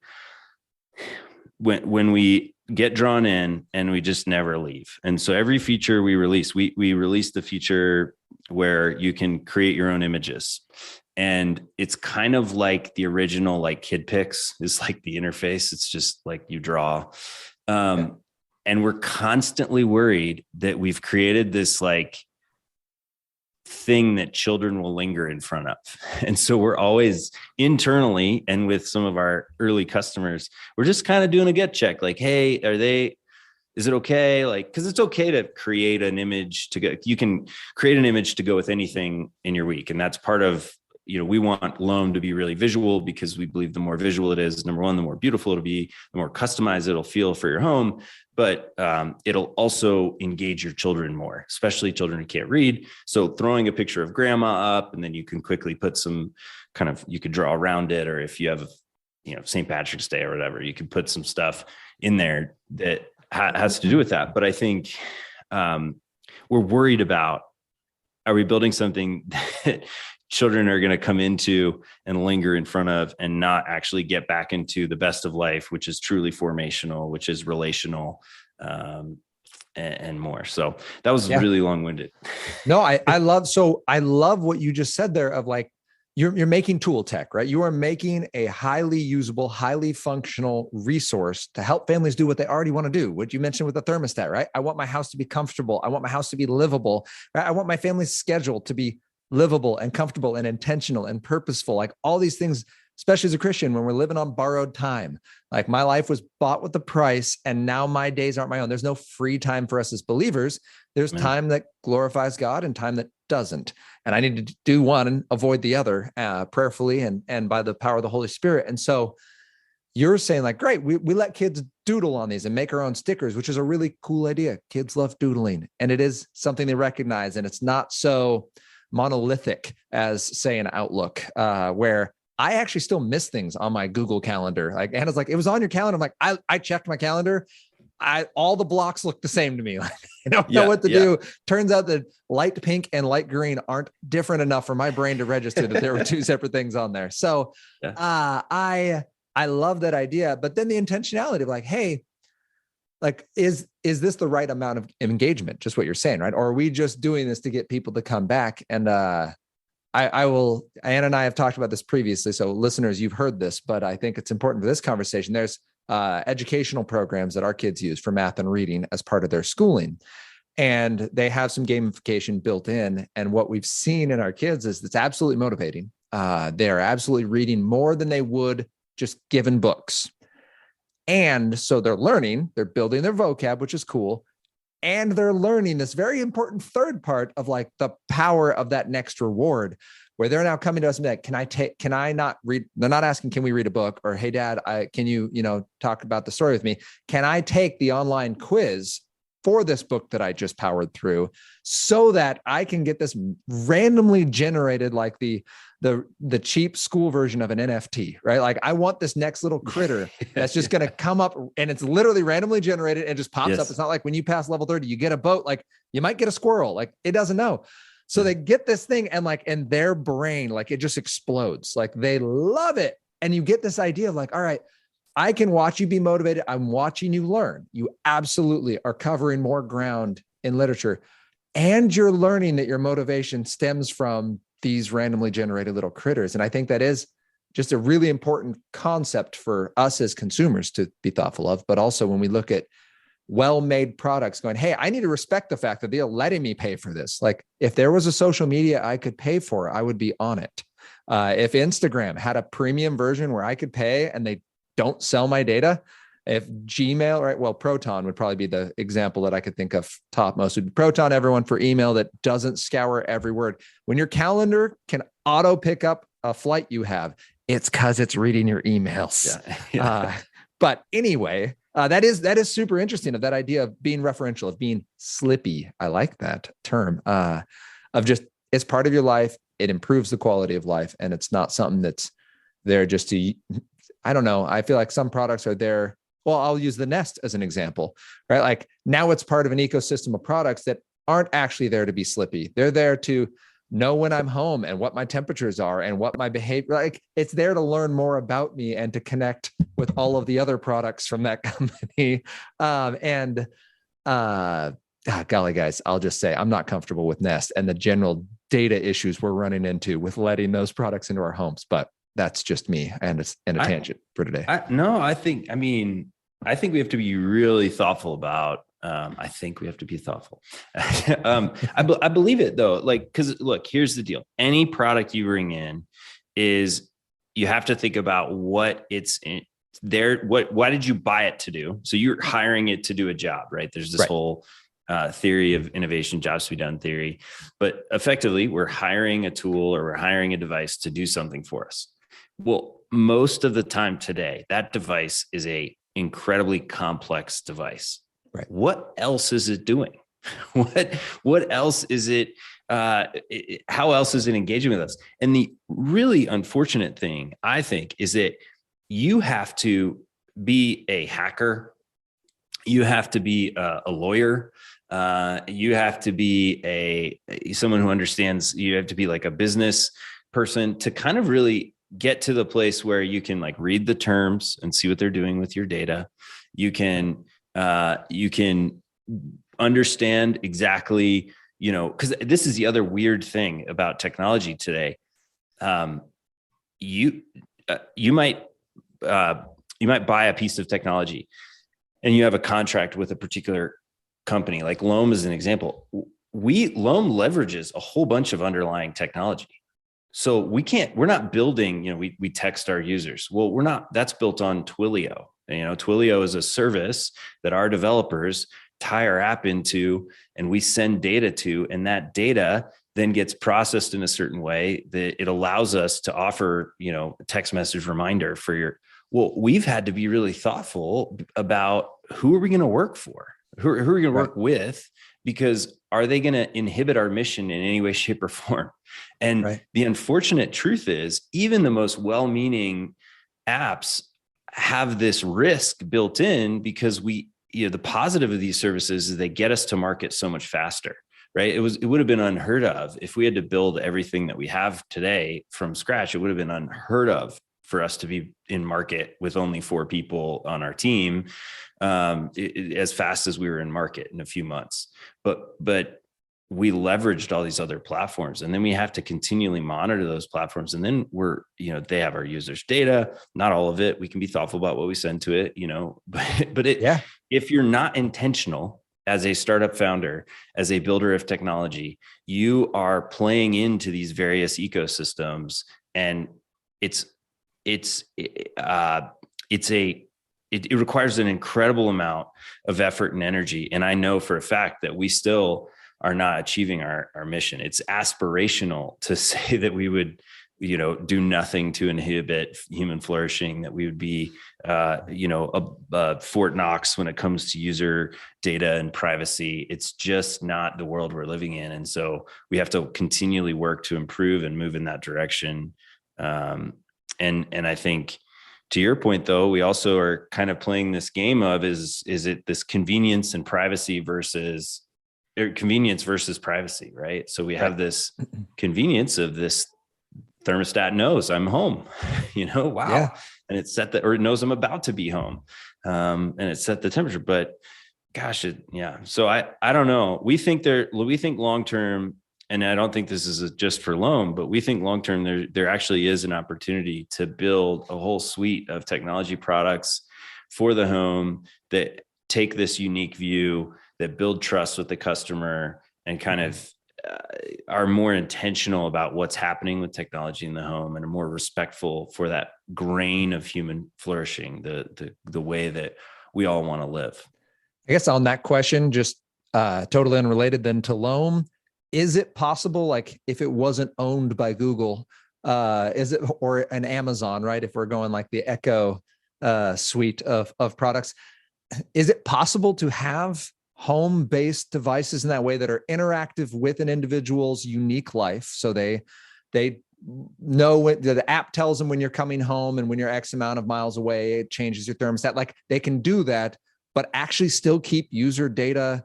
[SPEAKER 1] get drawn in and we just never leave. And so every feature we release, we release the feature where you can create your own images. And it's kind of like the original, like, Kid Pix is like the interface. It's just like you draw. And we're constantly worried that we've created this, like, thing that children will linger in front of. And so we're always internally, and with some of our early customers, we're just kind of doing a gut check. Like, hey, is it okay? Like, cause it's okay to create an image you can create an image to go with anything in your week. And that's part of we want Lome to be really visual because we believe the more visual it is, number one, the more beautiful it'll be, the more customized it'll feel for your home. But it'll also engage your children more, especially children who can't read. So throwing a picture of grandma up, and then you can quickly put some you could draw around it. Or if you have, St. Patrick's Day or whatever, you can put some stuff in there that has to do with that. But I think we're worried about, are we building something that children are going to come into and linger in front of and not actually get back into the best of life, which is truly formational, which is relational, and more. So that was really long-winded.
[SPEAKER 2] No, I love what you just said there of like, you're making tool tech, right? You are making a highly usable, highly functional resource to help families do what they already want to do. What you mentioned with the thermostat, right? I want my house to be comfortable. I want my house to be livable, right? I want my family's schedule to be livable and comfortable and intentional and purposeful. Like all these things, especially as a Christian, when we're living on borrowed time, like my life was bought with the price and now my days aren't my own. There's no free time for us as believers. There's time that glorifies God and time that doesn't. And I need to do one and avoid the other prayerfully and by the power of the Holy Spirit. And so you're saying like, great, we let kids doodle on these and make our own stickers, which is a really cool idea. Kids love doodling and it is something they recognize. And it's not so monolithic as say an Outlook, where I actually still miss things on my Google Calendar. Like Anna's like, it was on your calendar. I'm like, I checked my calendar. All the blocks look the same to me. Like, I don't know what to do. Turns out that light pink and light green aren't different enough for my brain to register that there were two separate things on there. So I love that idea. But then the intentionality of like, hey, like, is this the right amount of engagement? Just what you're saying, right? Or are we just doing this to get people to come back? And Anna and I have talked about this previously. So listeners, you've heard this, but I think it's important for this conversation. There's educational programs that our kids use for math and reading as part of their schooling. And they have some gamification built in. And what we've seen in our kids is it's absolutely motivating. They're absolutely reading more than they would just given books. And so they're learning, they're building their vocab, which is cool. And they're learning this very important third part of like the power of that next reward, where they're now coming to us and be like, can I not read? They're not asking, can we read a book? Or, hey, Dad, can you talk about the story with me? Can I take the online quiz for this book that I just powered through so that I can get this randomly generated, like the cheap school version of an NFT, right? Like I want this next little critter that's just going to come up and it's literally randomly generated and just pops up. It's not like when you pass level 30, you get a boat, like you might get a squirrel, like it doesn't know. So they get this thing and like in their brain, like it just explodes. Like they love it. And you get this idea of like, all right, I can watch you be motivated. I'm watching you learn. You absolutely are covering more ground in literature. And you're learning that your motivation stems from these randomly generated little critters. And I think that is just a really important concept for us as consumers to be thoughtful of. But also when we look at well-made products going, hey, I need to respect the fact that they're letting me pay for this. Like if there was a social media I could pay for, I would be on it. If Instagram had a premium version where I could pay and they don't sell my data, if Gmail, right? Well, Proton would probably be the example that I could think of topmost. Would be Proton, everyone, for email that doesn't scour every word. When your calendar can auto pick up a flight you have, it's because it's reading your emails. But anyway, that is super interesting, of that idea of being referential, of being slippy. I like that term, of just, it's part of your life. It improves the quality of life. And it's not something that's there just to, I don't know. I feel like some products are there. Well, I'll use the Nest as an example, right? Like now it's part of an ecosystem of products that aren't actually there to be slippy. They're there to know when I'm home and what my temperatures are and what my behavior, like it's there to learn more about me and to connect with all of the other products from that company. Golly, guys, I'll just say I'm not comfortable with Nest and the general data issues we're running into with letting those products into our homes, but that's just me, and it's in a tangent for today.
[SPEAKER 1] I think we have to be really thoughtful about. I think we have to be thoughtful. I believe it though, like, because look, here's the deal: any product you bring in is you have to think about what it's in there. Why did you buy it to do? So you're hiring it to do a job, right? There's this whole theory of innovation, jobs to be done theory. But effectively, we're hiring a tool or we're hiring a device to do something for us. Well, most of the time today, that device is a incredibly complex device.
[SPEAKER 2] Right.
[SPEAKER 1] What else is it doing? What else is it? How else is it engaging with us? And the really unfortunate thing, I think, is that you have to be a hacker. You have to be a lawyer. You have to be someone who understands. You have to be like a business person to kind of really get to the place where you can like read the terms and see what they're doing with your data. You can understand exactly, because this is the other weird thing about technology today. You might buy a piece of technology and you have a contract with a particular company, like Lome is an example. Lome leverages a whole bunch of underlying technology. So we're not building, we text our users. Well, that's built on Twilio. Twilio is a service that our developers tie our app into and we send data to, and that data then gets processed in a certain way that it allows us to offer, a text message reminder we've had to be really thoughtful about who are we going to work for? Who are we going to work with? Because are they going to inhibit our mission in any way, shape, or form? And the unfortunate truth is, even the most well-meaning apps have this risk built in because the positive of these services is they get us to market so much faster, right? It would have been unheard of if we had to build everything that we have today from scratch. It would have been unheard of for us to be in market with only 4 people on our team as fast as we were in market in a few months. But we leveraged all these other platforms, and then we have to continually monitor those platforms. And then they have our users' data, not all of it. We can be thoughtful about what we send to it, if you're not intentional as a startup founder, as a builder of technology, you are playing into these various ecosystems, and it requires an incredible amount of effort and energy. And I know for a fact that we still are not achieving our mission. It's aspirational to say that we would, do nothing to inhibit human flourishing, that we would be, a Fort Knox when it comes to user data and privacy. It's just not the world we're living in. And so we have to continually work to improve and move in that direction. And I think, to your point, though, we also are kind of playing this game of is it this convenience and privacy versus privacy, right? So we have this convenience of this thermostat knows I'm home, wow. Yeah. And it's set or it knows I'm about to be home. And it's set the temperature, but gosh, So I don't know. We think long-term, and I don't think this is just for Lome, but we think long-term there actually is an opportunity to build a whole suite of technology products for the home that take this unique view, that build trust with the customer, and kind of are more intentional about what's happening with technology in the home, and are more respectful for that grain of human flourishing, the way that we all want to live.
[SPEAKER 2] I guess on that question, just totally unrelated then to Lome, is it possible, like if it wasn't owned by Google, or an Amazon, right? If we're going like the Echo suite of products, is it possible to have home-based devices in that way that are interactive with an individual's unique life? So they know what the app tells them when you're coming home, and when you're X amount of miles away, it changes your thermostat. Like they can do that, but actually still keep user data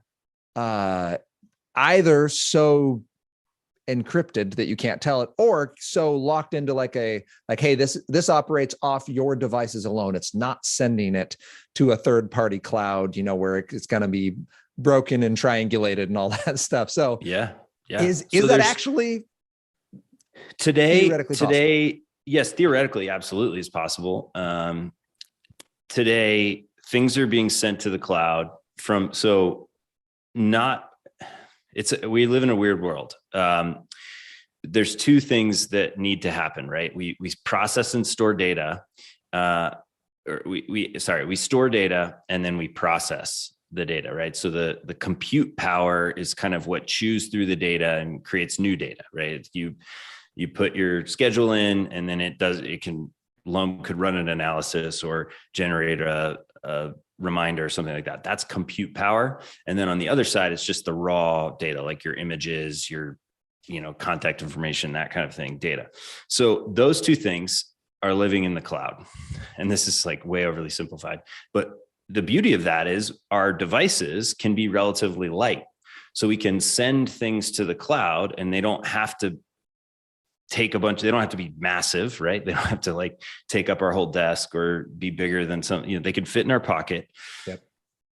[SPEAKER 2] either so encrypted that you can't tell it, or so locked into hey, this operates off your devices alone. It's not sending it to a third party cloud, where it's going to be broken and triangulated and all that stuff. So
[SPEAKER 1] yeah.
[SPEAKER 2] Is that actually
[SPEAKER 1] today? Yes, theoretically, absolutely is possible. Today, things are being sent to the cloud we live in a weird world. There's 2 things that need to happen, right? We process and store data. We store data and then we process. the data, right? So the compute power is kind of what chews through the data and creates new data, right? You put your schedule in, and then Lome could run an analysis or generate a reminder or something like that. That's compute power. And then on the other side, it's just the raw data, like your images, your, contact information, that kind of thing, data. So those two things are living in the cloud. And this is like way overly simplified, but the beauty of that is our devices can be relatively light. So we can send things to the cloud, and they don't have to they don't have to be massive, right? They don't have to like take up our whole desk or be bigger than they can fit in our pocket.
[SPEAKER 2] Yep.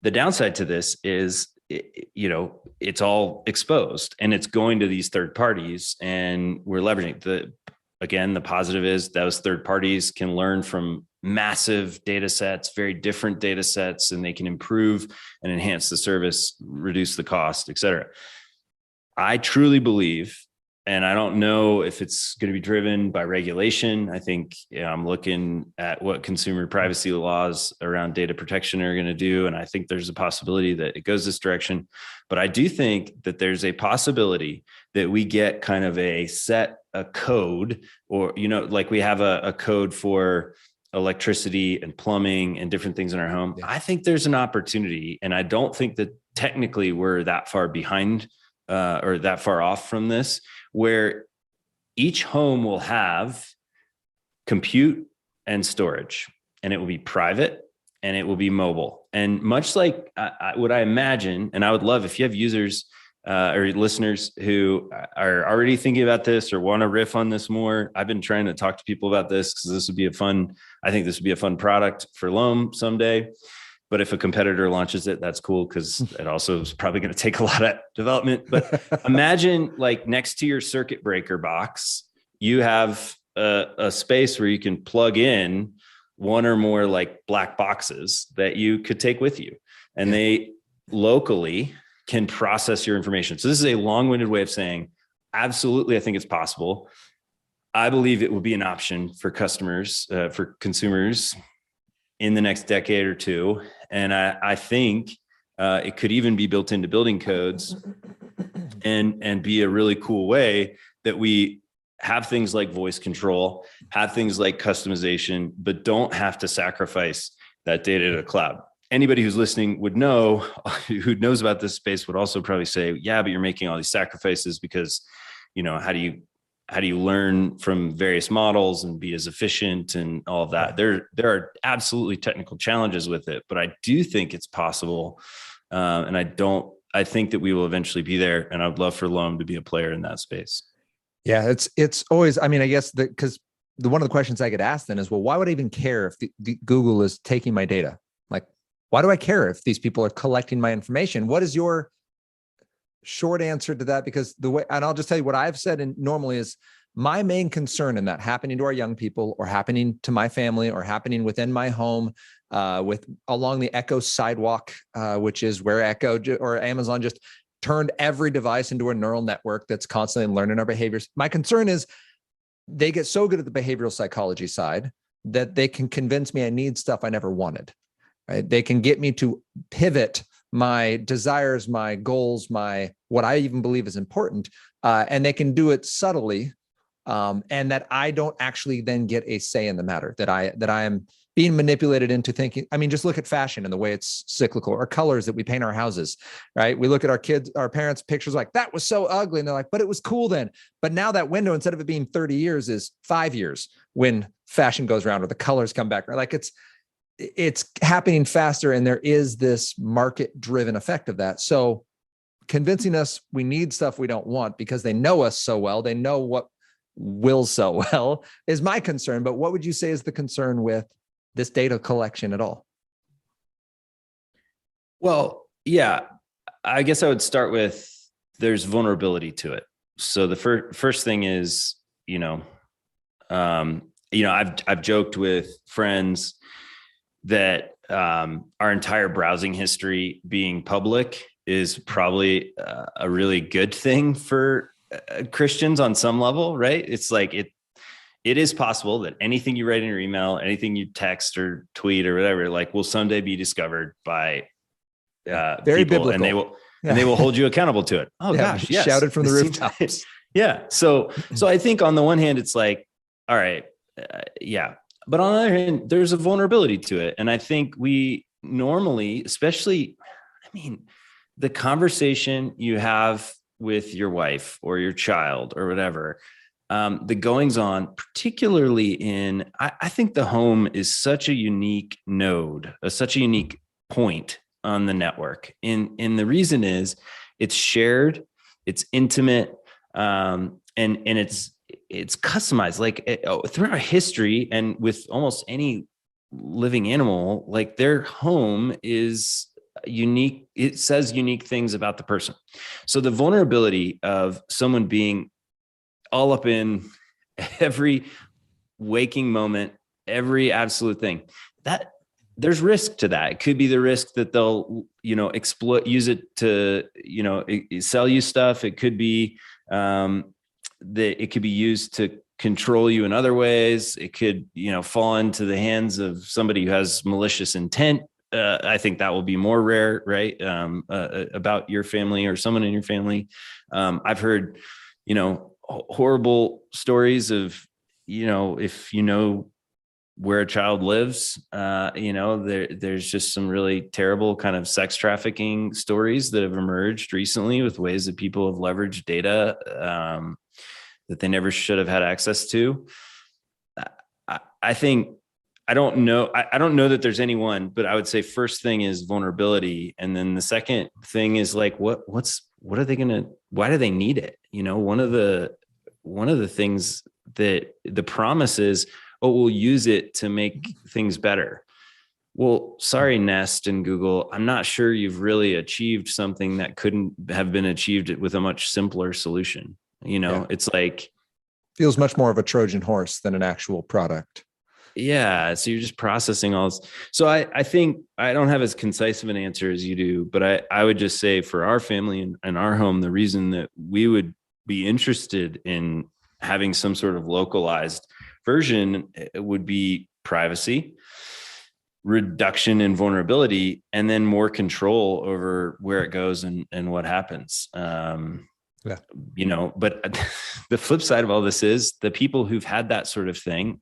[SPEAKER 2] The
[SPEAKER 1] downside to this is, it's all exposed and it's going to these third parties, and we're leveraging the positive is those third parties can learn from massive data sets, very different data sets, and they can improve and enhance the service, reduce the cost, et cetera. I truly believe, and I don't know if it's going to be driven by regulation. I think I'm looking at what consumer privacy laws around data protection are going to do. And I think there's a possibility that it goes this direction. But I do think that there's a possibility that we get kind of a code, or, like we have a code for electricity and plumbing and different things in our home. Yeah. I think there's an opportunity, and I don't think that technically we're that far behind or that far off from this, where each home will have compute and storage, and it will be private and it will be mobile. And much like what I imagine, and I would love if you have users or listeners who are already thinking about this or want to riff on this more. I've been trying to talk to people about this because I think this would be a fun product for Lome someday. But if a competitor launches it, that's cool, because it also is probably going to take a lot of development. But imagine like next to your circuit breaker box, you have a space where you can plug in one or more like black boxes that you could take with you, and they locally can process your information. So this is a long-winded way of saying, absolutely, I think it's possible. I believe it will be an option for customers, for consumers in the next decade or two. And I think it could even be built into building codes and be a really cool way that we have things like voice control, have things like customization, but don't have to sacrifice that data to the cloud. Anybody who's listening would know, who knows about this space would also probably say, yeah, but you're making all these sacrifices because, how do you learn from various models and be as efficient and all of that? There are absolutely technical challenges with it, but I do think it's possible. And I think that we will eventually be there. And I'd love for Lome to be a player in that space.
[SPEAKER 2] Yeah, it's always, I guess because one of the questions I get asked then is, well, why would I even care if the Google is taking my data? Like, why do I care if these people are collecting my information? What is your short answer to that? Because and I'll just tell you what I've said, and normally is my main concern in that happening to our young people, or happening to my family, or happening within my home, along the Echo sidewalk, which is where Echo or Amazon just turned every device into a neural network that's constantly learning our behaviors. My concern is they get so good at the behavioral psychology side that they can convince me I need stuff I never wanted. Right? They can get me to pivot my desires, my goals, what I even believe is important, and they can do it subtly, and that I don't actually then get a say in the matter. That I am being manipulated into thinking. Just look at fashion and the way it's cyclical, or colors that we paint our houses. Right? We look at our parents' pictures like, that was so ugly, and they're like, but it was cool then. But now that window, instead of it being 30 years, is 5 years when fashion goes around or the colors come back. Right? Like it's happening faster, and there is this market-driven effect of that. So convincing us we need stuff we don't want because they know us so well, they know what will sell well, is my concern. But what would you say is the concern with this data collection at all?
[SPEAKER 1] Well, yeah, I guess I would start with there's vulnerability to it. So the first thing is, I've joked with friends that our entire browsing history being public is probably a really good thing for Christians on some level, right? It's like it is possible that anything you write in your email, anything you text or tweet or whatever, like will someday be discovered by
[SPEAKER 2] Very
[SPEAKER 1] people,
[SPEAKER 2] biblical.
[SPEAKER 1] and they will hold you accountable to it. Oh gosh, yes.
[SPEAKER 2] Shouted from the rooftops.
[SPEAKER 1] Yeah. So I think on the one hand, it's like, all right, yeah. But on the other hand, there's a vulnerability to it. And I think we normally, especially, the conversation you have with your wife or your child or whatever, the goings on, particularly I think the home is such a unique node, such a unique point on the network. And the reason is it's shared, it's intimate, and it's customized. Like throughout history and with almost any living animal, like their home is unique. It says unique things about the person. So the vulnerability of someone being all up in every waking moment, every absolute thing, that there's risk to that. It could be the risk that they'll, use it to, sell you stuff. It could be that it could be used to control you in other ways. It could, fall into the hands of somebody who has malicious intent. I think that will be more rare, right? About your family or someone in your family. I've heard, horrible stories of, if where a child lives, there's just some really terrible kind of sex trafficking stories that have emerged recently with ways that people have leveraged data that they never should have had access to. I think, I don't know that there's any one, but I would say first thing is vulnerability. And then the second thing is like, why do they need it? One of the things that the promise is, we'll use it to make things better. Well, sorry, Nest and Google, I'm not sure you've really achieved something that couldn't have been achieved with a much simpler solution. It's like,
[SPEAKER 2] feels much more of a Trojan horse than an actual product.
[SPEAKER 1] Yeah. So you're just processing all this. So I think I don't have as concise of an answer as you do, but I would just say for our family and our home, the reason that we would be interested in having some sort of localized version would be privacy, reduction in vulnerability, and then more control over where it goes and what happens. But the flip side of all this is the people who've had that sort of thing,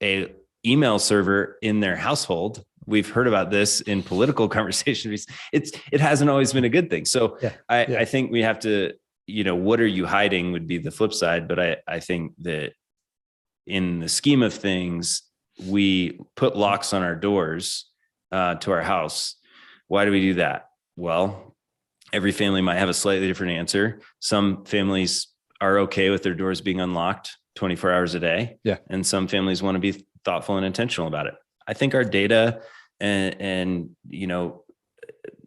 [SPEAKER 1] a email server in their household. We've heard about this in political conversations. It hasn't always been a good thing. So I think we have to, what are you hiding would be the flip side. But I think that in the scheme of things, we put locks on our doors to our house. Why do we do that? Well, every family might have a slightly different answer. Some families are okay with their doors being unlocked 24 hours a day. Yeah. And some families want to be thoughtful and intentional about it. I think our data and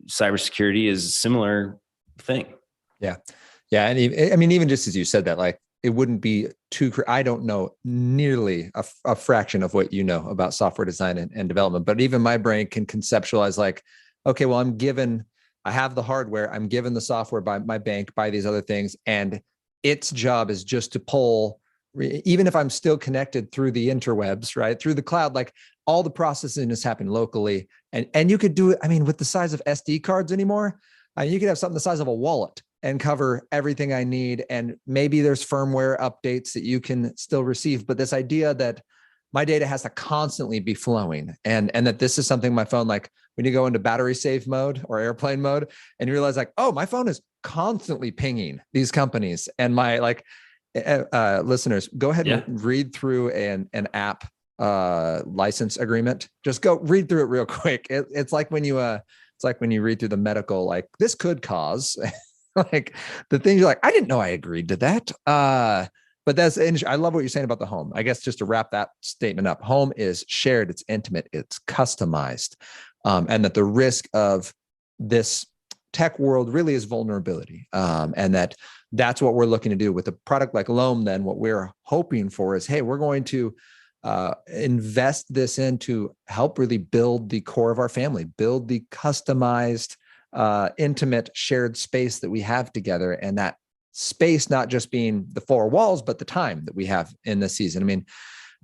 [SPEAKER 1] cybersecurity is a similar thing.
[SPEAKER 2] Yeah. Yeah. And even just as you said that, like, it wouldn't be I don't know nearly a fraction of what you know about software design and development, but even my brain can conceptualize like, okay, well, I have the hardware, I'm given the software by my bank, by these other things. And its job is just to pull, even if I'm still connected through the interwebs, right? Through the cloud, like all the processing is happening locally. And you could do it, with the size of SD cards anymore, you could have something the size of a wallet and cover everything I need. And maybe there's firmware updates that you can still receive. But this idea that my data has to constantly be flowing and that this is something my phone, like when you go into battery save mode or airplane mode and you realize like, oh, my phone is constantly pinging these companies. And my listeners, go ahead and read through an app license agreement. Just go read through it real quick. It's like when you read through the medical, like this could cause like the things you're like, I didn't know I agreed to that. But that's interesting. I love what you're saying about the home. I guess just to wrap that statement up, home is shared, it's intimate, it's customized. And that the risk of this tech world really is vulnerability. And that's what we're looking to do with a product like Lome. Then what we're hoping for is, hey, we're going to invest this in to help really build the core of our family, build the customized, intimate shared space that we have together. And that space, not just being the four walls, but the time that we have in this season.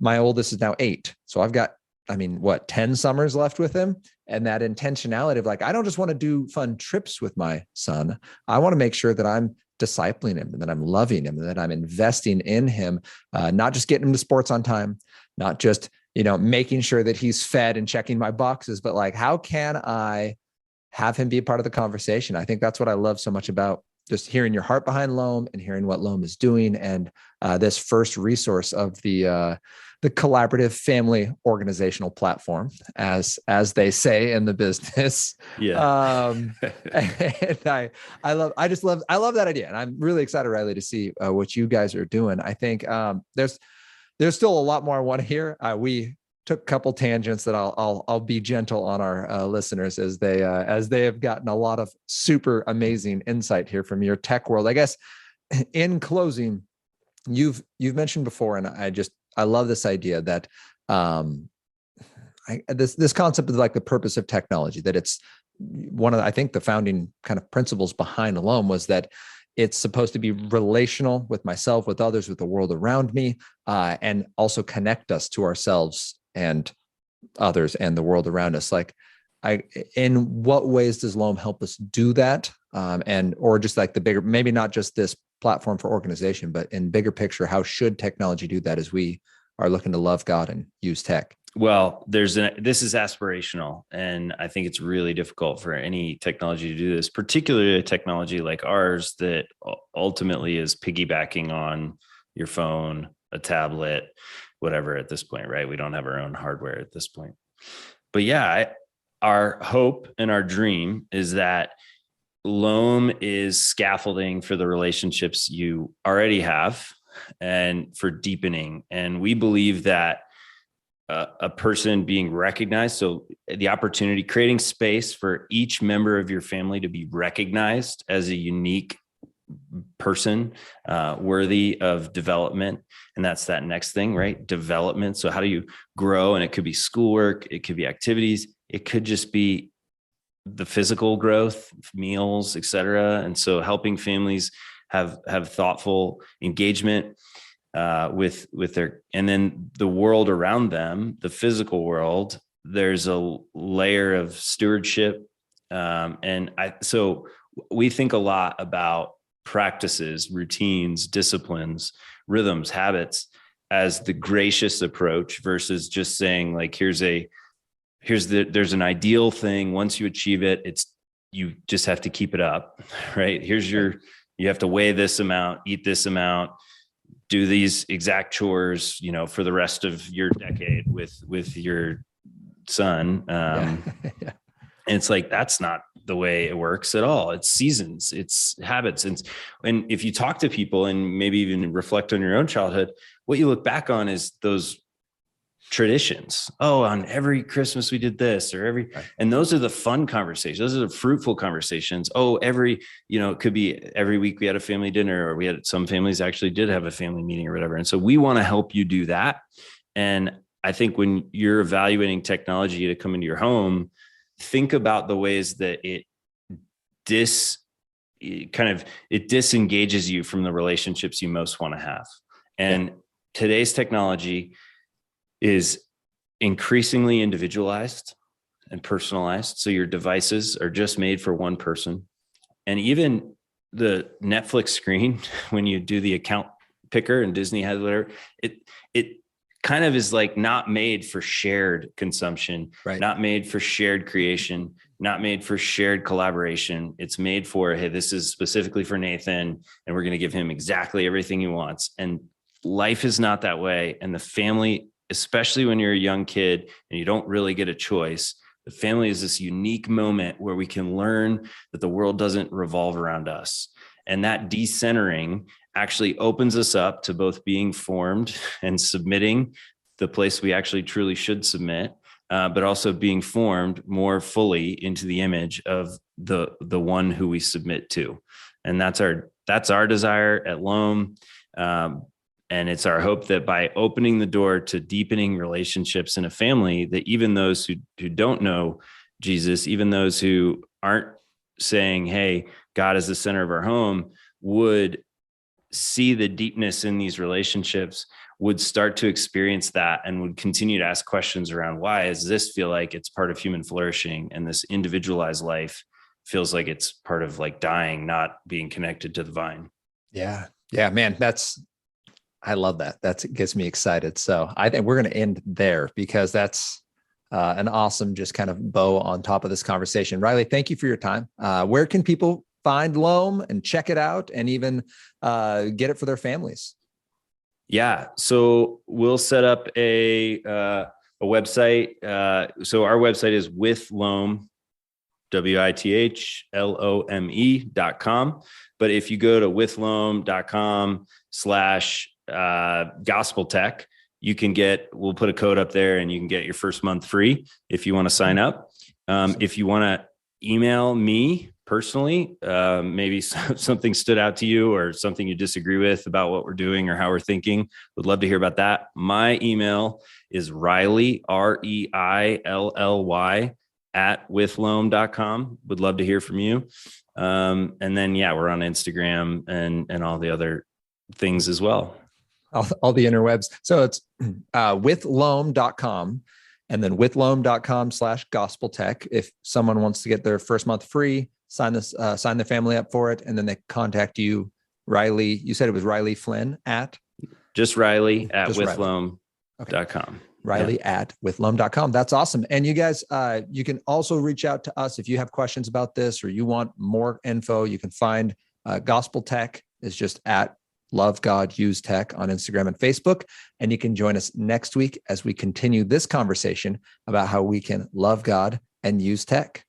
[SPEAKER 2] My oldest is now 8. So I've got, 10 summers left with him. and that intentionality of like, I don't just want to do fun trips with my son. I want to make sure that I'm discipling him and that I'm loving him and that I'm investing in him, not just getting him to sports on time, not just, making sure that he's fed and checking my boxes, but like, how can I have him be a part of the conversation? I think that's what I love so much about just hearing your heart behind Lome and hearing what Lome is doing. And this first resource of the collaborative family organizational platform, as they say in the business.
[SPEAKER 1] Yeah.
[SPEAKER 2] And I love that idea. And I'm really excited, Reilly, to see what you guys are doing. I think there's still a lot more I want to hear. We took a couple tangents that I'll be gentle on our listeners as they have gotten a lot of super amazing insight here from your tech world. I guess in closing, you've mentioned before, and I love this idea that this concept of like the purpose of technology, that it's one of I think the founding kind of principles behind Lome was that it's supposed to be relational with myself, with others, with the world around me, and also connect us to ourselves and others and the world around us. Like, in what ways does Lome help us do that? Or just like the bigger, maybe not just this platform for organization, but in bigger picture, how should technology do that as we are looking to love God and use tech?
[SPEAKER 1] Well, this is aspirational, and I think it's really difficult for any technology to do this, particularly a technology like ours that ultimately is piggybacking on your phone, a tablet, whatever at this point, right? We don't have our own hardware at this point. But yeah, our hope and our dream is that Lome is scaffolding for the relationships you already have and for deepening. And we believe that a person being recognized, so the opportunity, creating space for each member of your family to be recognized as a unique person, worthy of development. And that's that next thing, right? Development. So how do you grow? And it could be schoolwork, it could be activities, it could just be the physical growth, meals, et cetera. And so helping families have thoughtful engagement with their, and then the world around them, the physical world, there's a layer of stewardship. So we think a lot about practices, routines, disciplines, rhythms, habits as the gracious approach versus just saying like, there's an ideal thing. Once you achieve it, you just have to keep it up, right? You have to weigh this amount, eat this amount, do these exact chores, for the rest of your decade with your son.
[SPEAKER 2] Yeah.
[SPEAKER 1] And it's like, that's not the way it works at all. It's seasons, it's habits. And if you talk to people and maybe even reflect on your own childhood, what you look back on is those traditions. Oh, on every Christmas we did this, right. And those are the fun conversations. Those are the fruitful conversations. Oh, it could be every week we had a family dinner, or some families actually did have a family meeting or whatever. And so we want to help you do that. And I think when you're evaluating technology to come into your home, think about the ways that it disengages you from the relationships you most want to have. And today's technology is increasingly individualized and personalized. So your devices are just made for one person. And even the Netflix screen, when you do the account picker and Disney has whatever, it kind of is like not made for shared consumption, right? Not made for shared creation, not made for shared collaboration. It's made for, hey, this is specifically for Nathan, and we're going to give him exactly everything he wants. And life is not that way. And the family, especially when you're a young kid and you don't really get a choice, the family is this unique moment where we can learn that the world doesn't revolve around us. And that decentering actually opens us up to both being formed and submitting the place we actually truly should submit, but also being formed more fully into the image of the one who we submit to. And that's our desire at Lome. And it's our hope that by opening the door to deepening relationships in a family, that even those who don't know Jesus, even those who aren't saying, hey, God is the center of our home, would see the deepness in these relationships, would start to experience that and would continue to ask questions around, why does this feel like it's part of human flourishing, and this individualized life feels like it's part of like dying, not being connected to the vine.
[SPEAKER 2] Yeah. Yeah, man, I love that. That gets me excited. So I think we're going to end there, because that's an awesome, just kind of bow on top of this conversation. Reilly, thank you for your time. Where can people find Lome and check it out, and even get it for their families?
[SPEAKER 1] Yeah. So we'll set up a website. So our website is withlome, WITHLOME.com. But if you go to withlome.com/gospel tech, you can we'll put a code up there and you can get your first month free if you want to sign up. If you want to email me personally, maybe something stood out to you or something you disagree with about what we're doing or how we're thinking, would love to hear about that. My email is Reilly, REILLY @withlome.com. Would love to hear from you. And then, we're on Instagram and all the other things as well.
[SPEAKER 2] All the interwebs. So it's withlome.com, and then withlome.com/gospel tech. If someone wants to get their first month free, sign their family up for it. And then they contact you, Reilly. You said it was Reilly Flynn
[SPEAKER 1] just Reilly @withlome.com.
[SPEAKER 2] Okay. Reilly @withlome.com. That's awesome. And you guys, you can also reach out to us if you have questions about this, or you want more info. You can find Gospel Tech is just @Love God Use Tech on Instagram and Facebook. And you can join us next week as we continue this conversation about how we can love God and use tech.